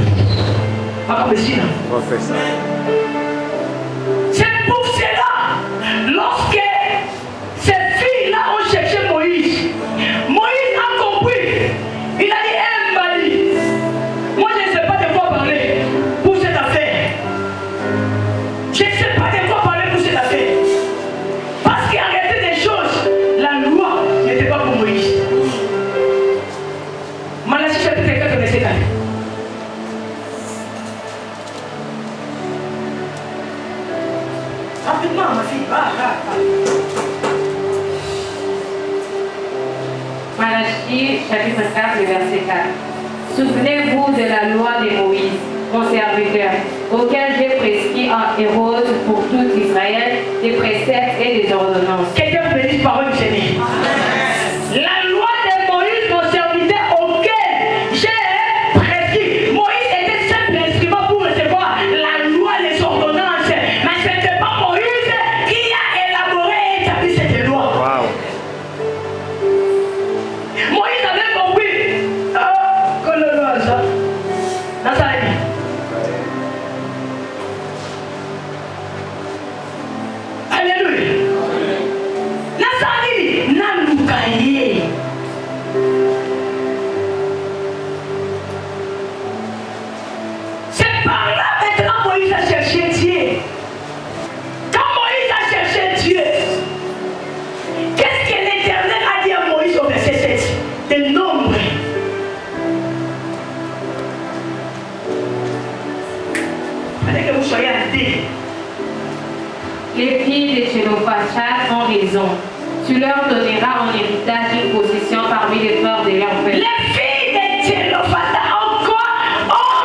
On va commencer là. Professeur. C'est pour cela, lorsque ces filles-là ont cherché Moïse, Moïse a compris. Il a dit, Mali, moi je ne sais pas de quoi parler pour cette affaire. Je ne sais pas de quoi parler pour cette affaire. Parce qu'il y a arrêté des choses. La loi n'était pas pour Moïse. Malachie chapitre 4, verset 4. Rapidement, ma fille, va. Malachie, chapitre 4, verset 4. Souvenez-vous de la loi de Moïse, mon serviteur, auquel j'ai prescrit en Hérode pour tout Israël des préceptes et des ordonnances. Quelqu'un bénisse parole du Seigneur. La loi de Moïse, mon serviteur, auquel j'ai prescrit. Moïse était simple instrument pour recevoir la loi, les ordonnances. Mais ce n'était pas Moïse qui a élaboré et établi cette loi. Wow. Moïse avait compris. Que le loi, ça. Dans sa vie. Alléluia. Nazari, Nanukaye. C'est par là maintenant Moïse a cherché Dieu. Quand Moïse a cherché Dieu, qu'est-ce que l'Éternel a dit à Moïse au verset 7? Des nombres. Fallait que vous soyez athées. Les filles de Tchélophachad ont raison. Tu leur donneras en héritage une position parmi les frères de leur père. Les filles de Tchélophachad ont quoi? Ont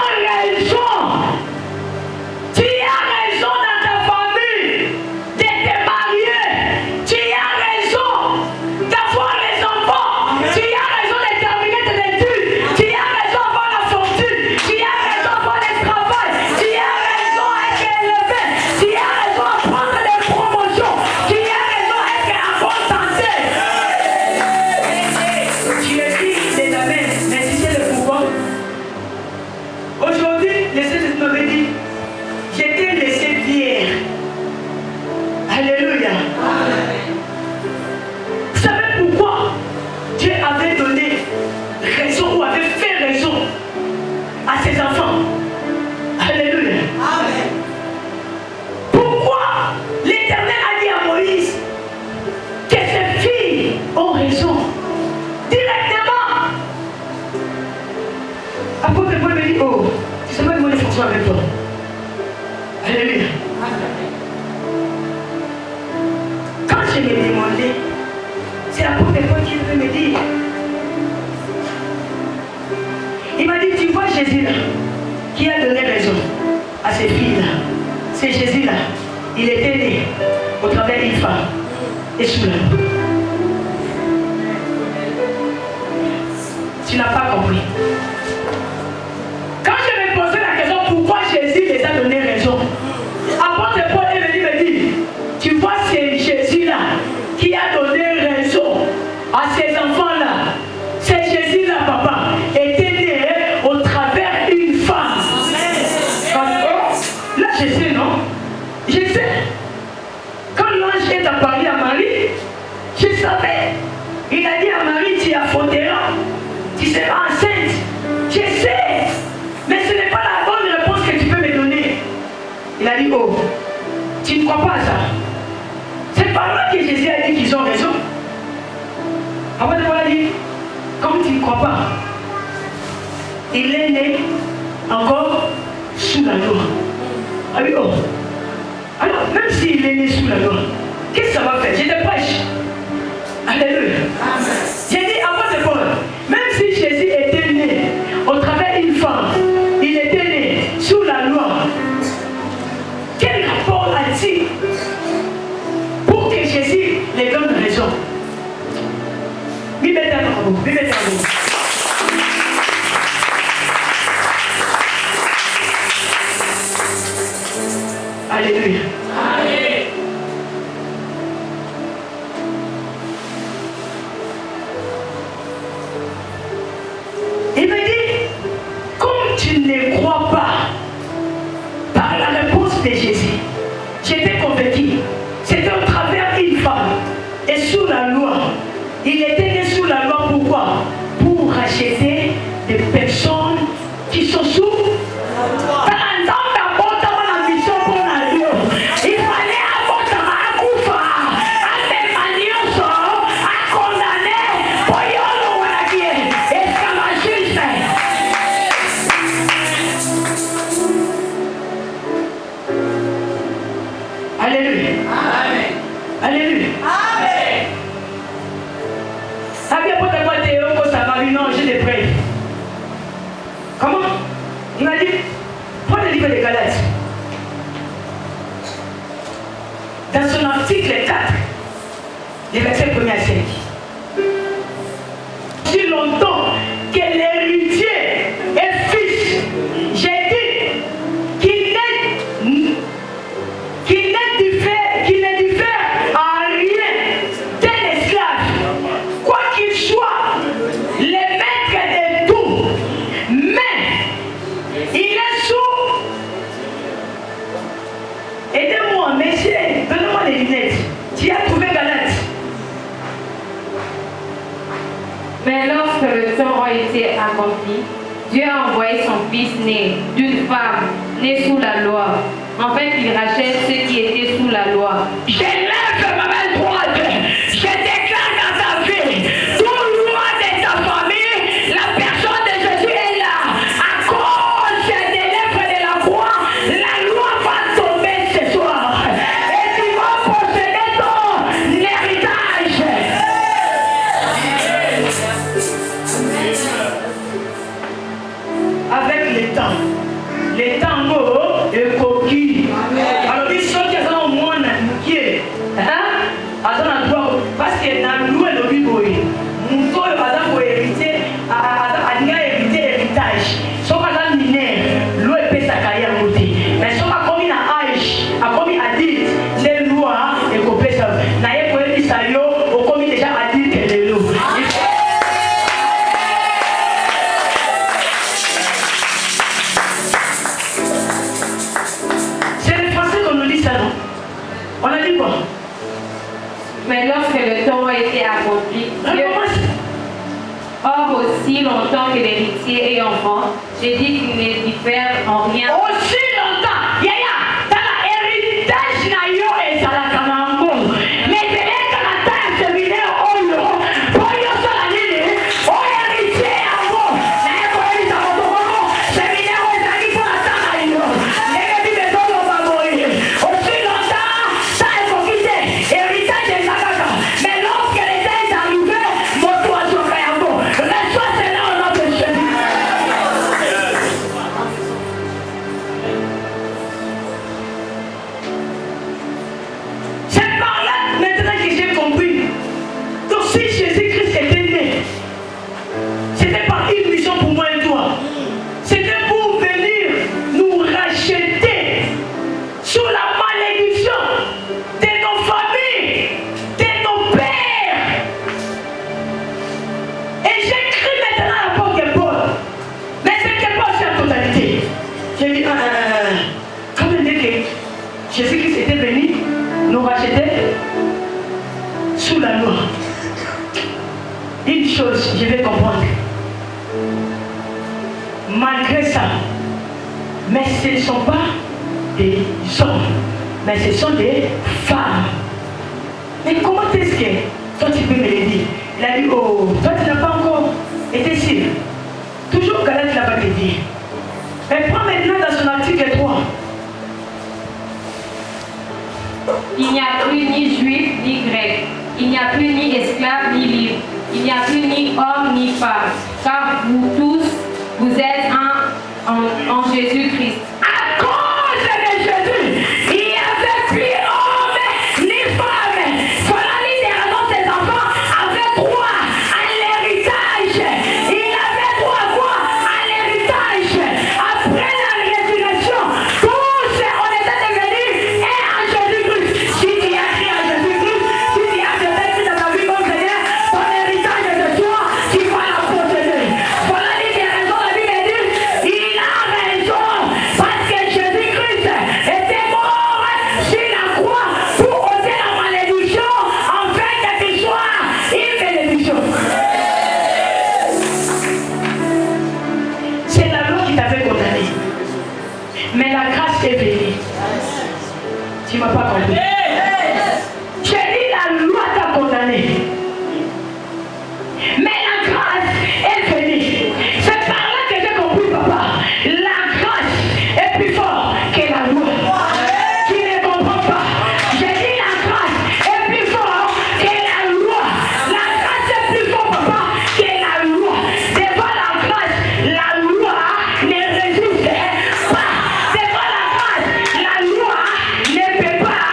Apôtre Paul me dit, oh, tu sais pas comment il faut avec toi. Alléluia. Quand je me demandais, c'est l'apôtre Paul qui veut me dire. Il m'a dit, tu vois Jésus là, qui a donné raison à ces filles-là. C'est Jésus là. Il était né au travers d'une femme et sous la loi. Tu n'as pas compris. Quand je me posais la question pourquoi Jésus les a donné raison, apôtre Paul est venu me dire, tu vois c'est Jésus là qui a donné raison à ces enfants-là. C'est Jésus là, papa, était né au travers d'une femme. Là je sais, non? Je sais. Quand l'ange est apparu à Marie, je savais. Il a dit à Marie, tu affronteras, tu seras enceinte. Je sais. Mais ce n'est pas la bonne réponse que tu peux me donner. Il a dit, oh, tu ne crois pas à ça. C'est pas là que Jésus a dit qu'ils ont raison. Après, il a dit, comme tu ne crois pas, il est né encore sous la loi. Ah oui, oh. Alors, même s'il est né sous la loi, qu'est-ce que ça va faire? Je te prêche. Alléluia. J'ai dit, avant de Paul, même si Jésus était né au travers d'une femme, il était né sous la loi. Quel rapport a-t-il pour que Jésus les donne raison? Alléluia. Amen. Il me dit, comme tu ne crois pas par la réponse de Jésus, j'étais convaincu, c'était au travers d'une femme et sous la loi. Il était né sous la loi, pourquoi? Pour racheter des personnes qui sont sous la loi. Alléluia. Amen. Alléluia. Amen. Ça vient pour te voir Théo, ça va, non, j'ai des preuves. Comment? Il m'a dit, prends le livre de Galates. Dans son article 4, les versets 1er à 5. Si longtemps que l'héritier est fils, j'ai dit qu'il ne diffère en rien d'un esclave, quoi qu'il soit le maître de tout, mais il est sous. Aidez-moi, messieurs, donnez-moi les lunettes. Tu as trouvé Galate. Mais lorsque le temps a été accompli, Dieu a envoyé son Fils né d'une femme née sous la loi, afin qu'il rachète ceux qui étaient sous la loi. J'élève ma main droite, je déclare dans ta vie, tout loin de ta famille, la personne de Jésus est là. À cause des lèvres de la croix, la loi va tomber ce soir. Et tu vas posséder ton héritage. Avec les tangos et coquilles. Alors, ils sont au monde qui est. Parce que dans l'eau et le biboy, mon corps va hériter, héritage. Sauf à la minère, l'eau est pèse à cahier à côté. Mais sauf à commis à âge, à commis à dit, les lois et copé ça. N'a pas dit ça, au commis déjà à dit que les lois. C'est les Français qu'on nous dit ça, non? On a dit quoi? Mais lorsque le temps a été accompli, Dieu... Or, aussi longtemps que l'héritier est enfant, j'ai dit qu'il ne diffère en rien. Aussi longtemps, yaya, t'as l'héritage naïo et ça la canambo. Mais c'est là que la terre se vide au lot. Pour y aller, au héritier à vous. Mais pour y aller, ça va chose, je vais comprendre. Malgré ça, mais ce ne sont pas des hommes, mais ce sont des femmes. Mais comment est-ce que toi tu peux me le dire? Il a dit, oh, toi tu n'as pas encore été sûr. Toujours Galate il n'a pas te dit. Mais prends maintenant dans son article 3. Il n'y a plus ni juif ni grec. Il n'y a plus ni esclave ni libre. Il n'y a plus ni homme ni femme. Car vous tous, vous êtes un en Jésus-Christ. À cause de Jésus, il n'y avait plus homme ni femme. Voilà littéralement ses enfants avaient droit à l'héritage. Il avait droit à quoi? À l'héritage. Après la résurrection, tous on était devenus et en Jésus-Christ. Si tu as cru en Jésus-Christ, si tu as peut-être dans ta vie comme Seigneur, ton héritage est de toi, tu vas la posséder. Voilà littéralement la Bible dit, il a raison, parce que Jésus-Christ était mort sur la croix pour ôter la malédiction, afin que tu sois une bénédiction. C'est la loi qui t'avait condamné. Mais la grâce est venue. Tu ne m'as pas compris. J'ai dit la loi t'a condamné. Mais la grâce est venue. C'est par là que j'ai compris, papa. La grâce est plus forte que la loi. Tu ne comprends pas. J'ai dit la grâce est plus forte que la loi. La grâce est plus forte, papa, que la loi. Devant la grâce, la loi ne résiste pas. Devant la grâce, la loi ne peut pas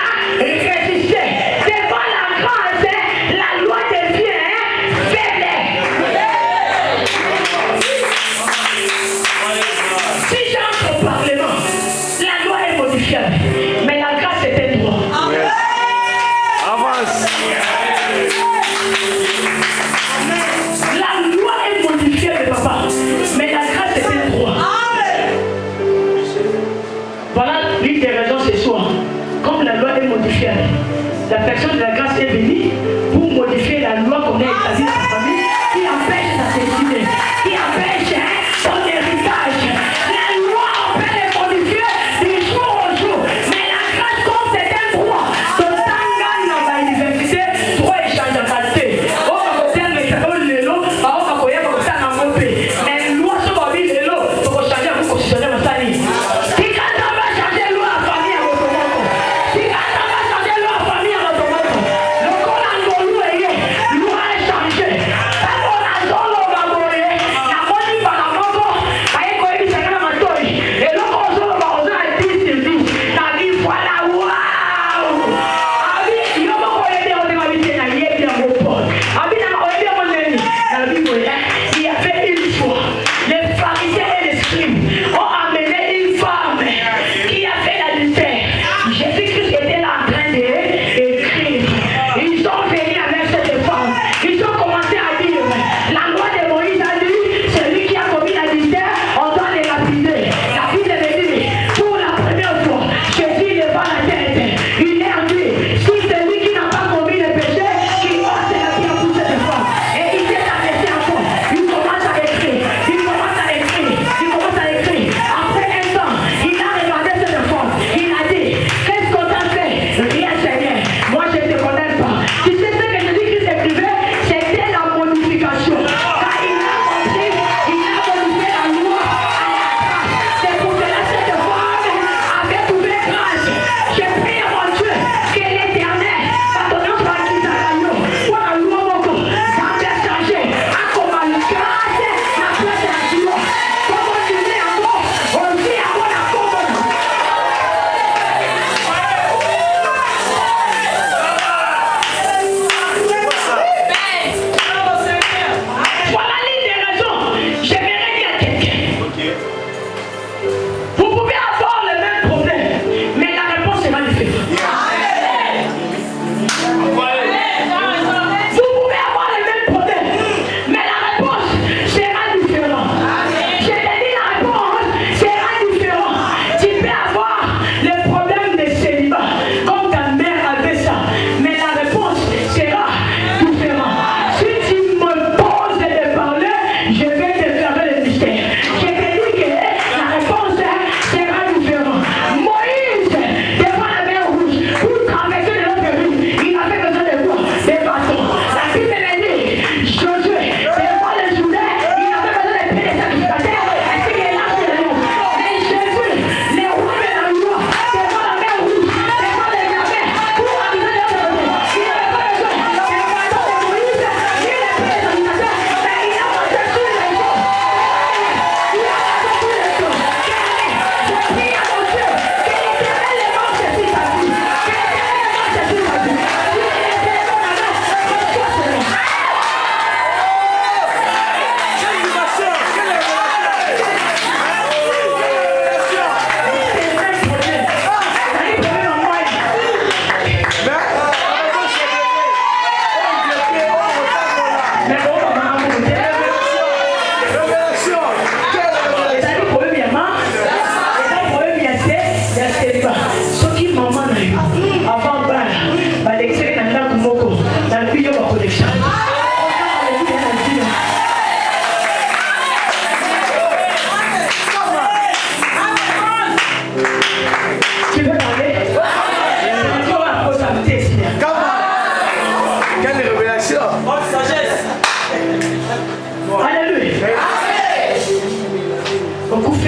Thank you.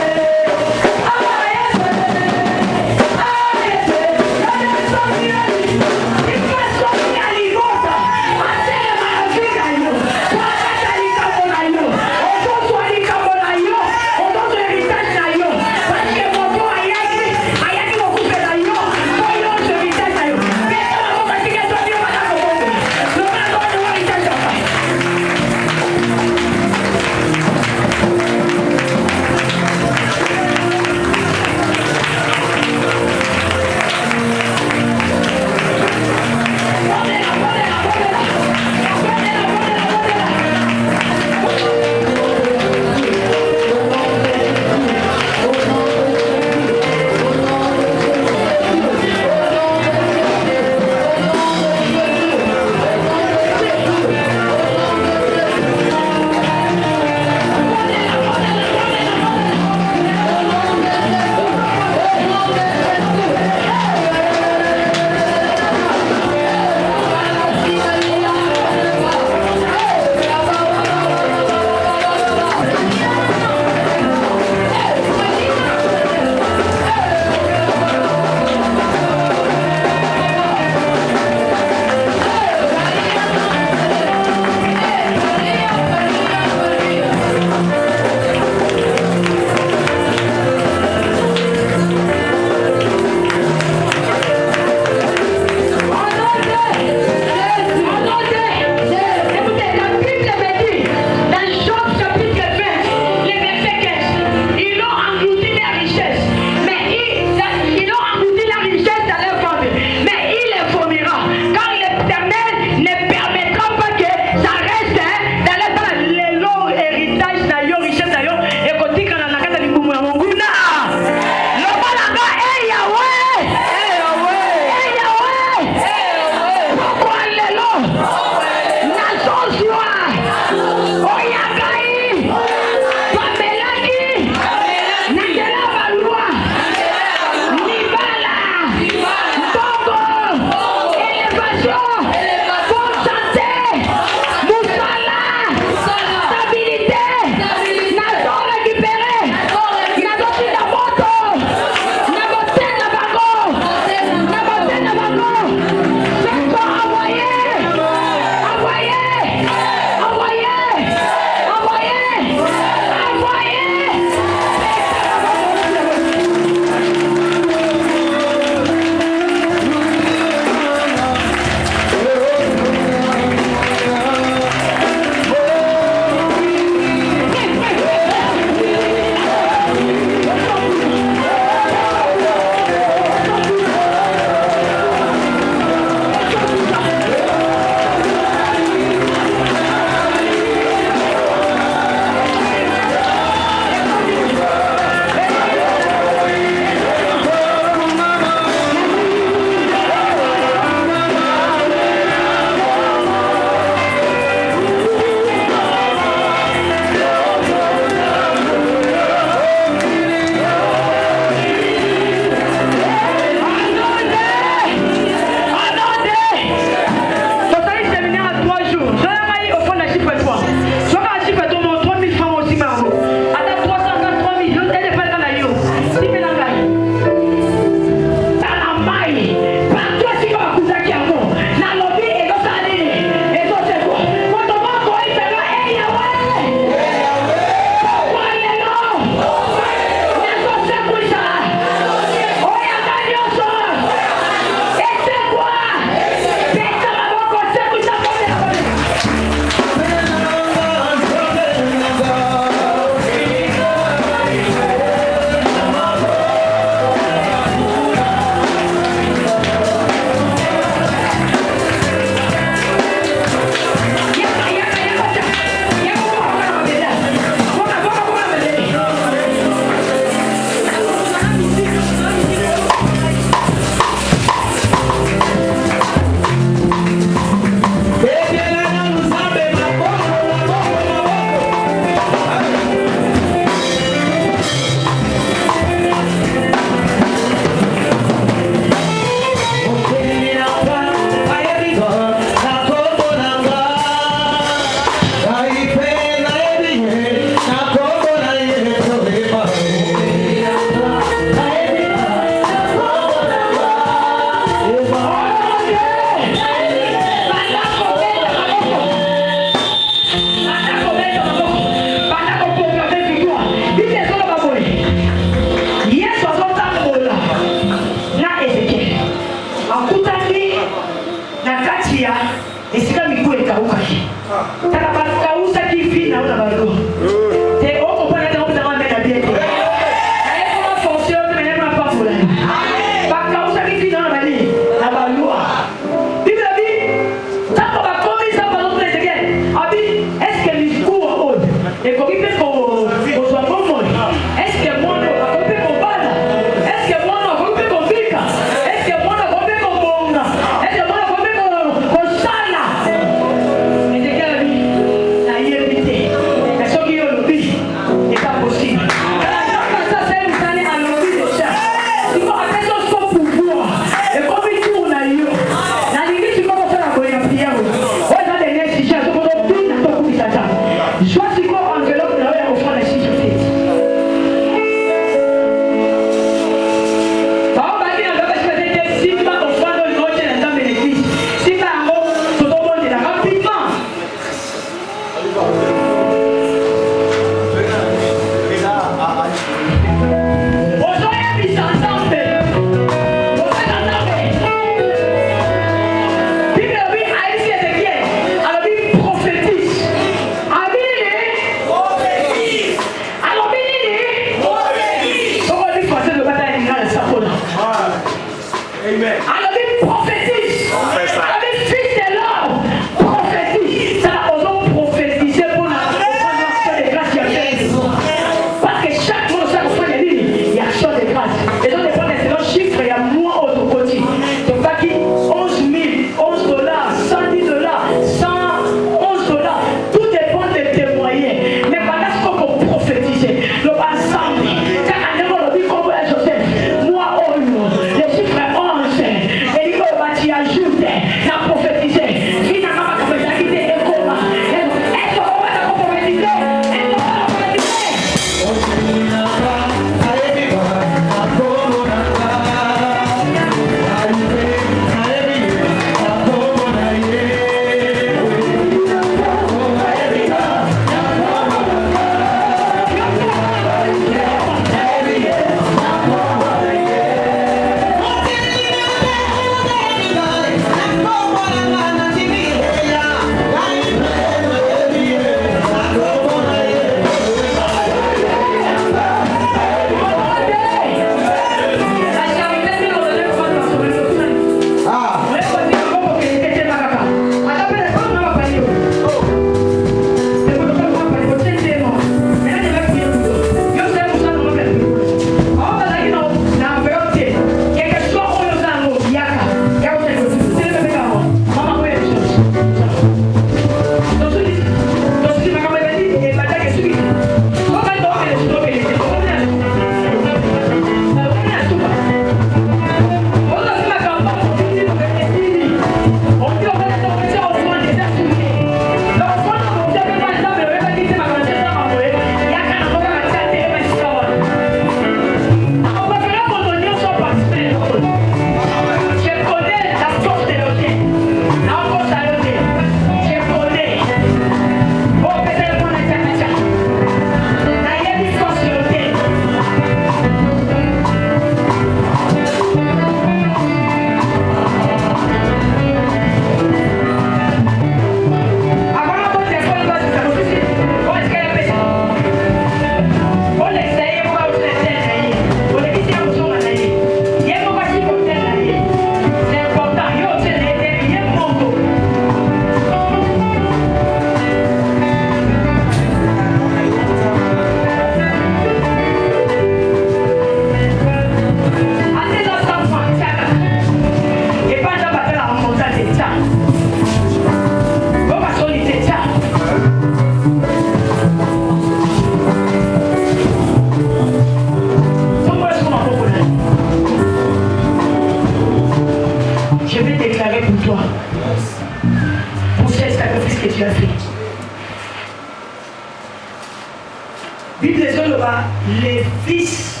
fils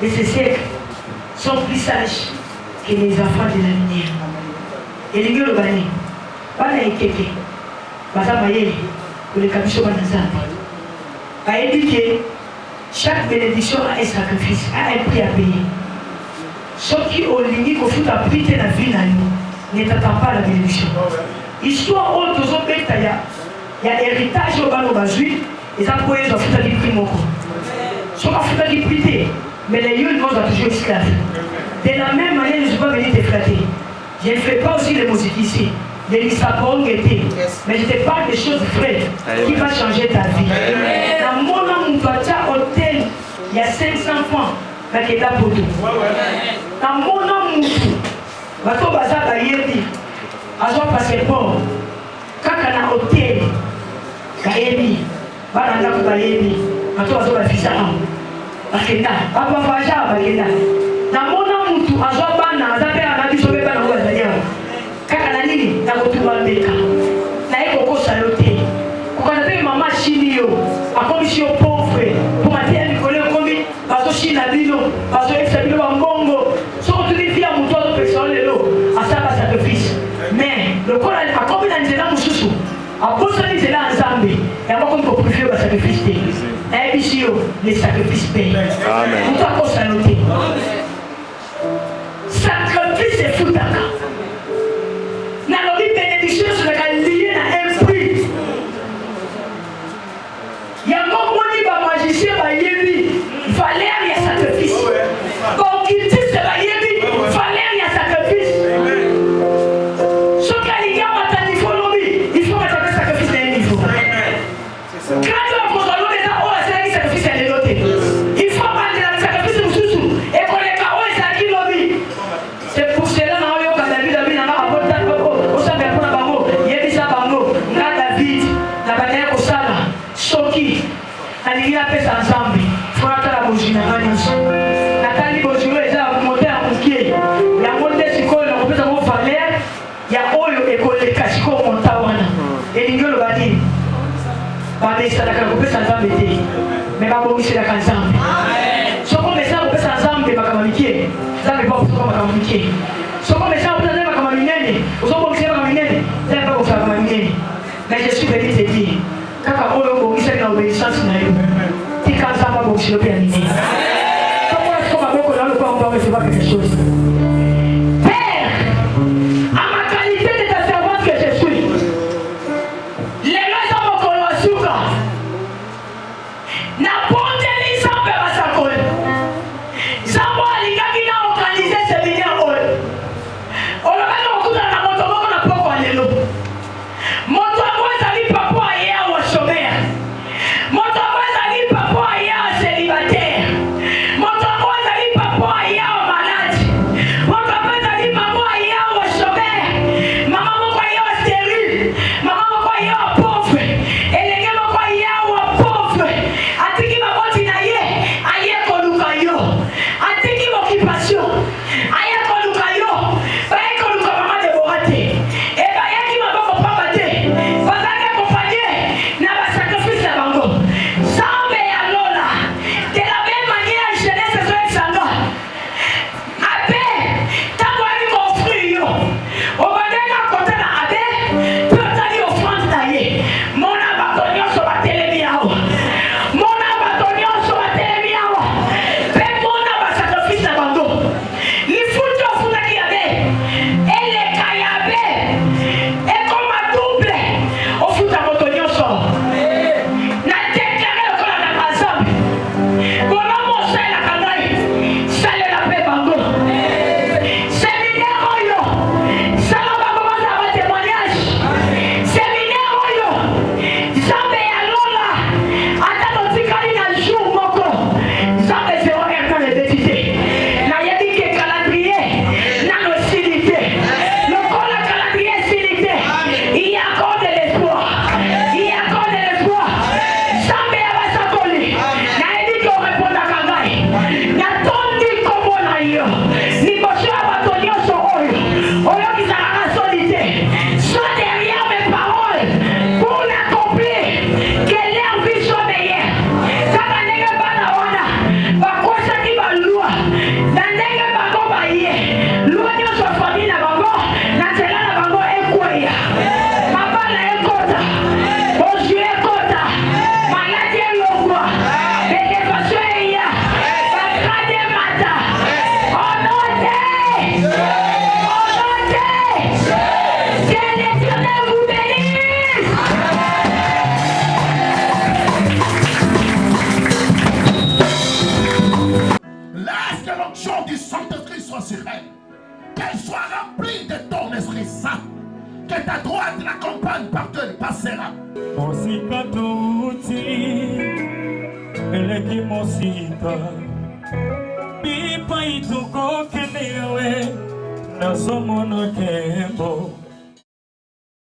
de ce siècle sont plus sages que les enfants de la lumière. Et les gars, ils dit que chaque bénédiction a un sacrifice, a un prix à payer. Ceux qui ont ligné qu'on fout à prix de la vie, ne t'attendent pas la bénédiction. Histoire où tous les bêtes, il y a héritage au bas de Bazui, et ça peut être foutu à prix mon corps. Ceux qui ont foutu à prix, mais les yeux, ils vont toujours esclaves. De la même manière, je ne suis pas venu te flatter. Je ne fais pas aussi de musique ici. De l'Issapon était. Mais je te parle des choses vraies qui vont changer ta vie. Dans mon nom, hôtel, il y a 500 francs. Dans mon nom, bato baza bayebi. Azwa passeport. Kaka na hôtel. Bayebi. Bananda ko bayebi. Bato bazo ba visa am. Bakenda. Papa vaja bakenda. Dans mon nom, azwa bana, azape anabi sobe bana ko bazaliya. Kaka na nini na kotuba mbeka na eko kosa yote kokana te mama chini yo akomi si yo pauvre pour mater mikolo komi bazo china bino bazo exa bino bangongo soko tuni via muto azo pesa lelo asaba sacrifice mais le kola akomi na nzela mususu abosa ni nzela nzambe yango komi ko préférer ba sacrifice te na ebisi yo les sacrifices paye amen muto akosa yote sacrifice efutaka. Bénédiction sur la liée à un prix. Il y a un magicien qui a valeur et sacrifice. Quand il dit que valeur et sacrifice. Ce qu'il y a à niveau, il faut mettre un sacrifice à un niveau. Quand on contrôle les gens, c'est un sacrifice à l'autre. Il faut mettre un sacrifice au sous et qu'on les carreaux et ça qui l'oblige. C'est pour cela que nous avons David n'a pas rapporté. Soki alilia pesa nzambe fuata la bojina kanisa natali bojiro eza moteur kukie ya monde siko na kopesa mo valeur ya oyo ekoleka siko monta wana elingolo badi bamesa na kopesa nzambe te mais babomisi la nzambe soko mesa kopesa nzambe makamamikie nzambe ba soko makamamikie soko mesa kopesa nzambe makamamine soko mesa makamamine nzambe ba kopesa makamamine mais je suis venu te dire kaka oyo bongisa na obéissance na yo tika nzamba bongisa lo bien nini comment est-ce qu'on va beaucoup dans le corps on va recevoir quelque chose. Père, à ma qualité de ta servante que je suis, les raisons mon kolwasuka na ponte ni sambe basakole sambo alingaki na organiser séminaire oyo olobana okuta na moto moko na poko alelo moto akozali papa moto akozali papa ya célibataire moto akozali papa ya malade sera. Mosika touti, eleki mosika. Pipa ituko kenewe, nasomono kembo.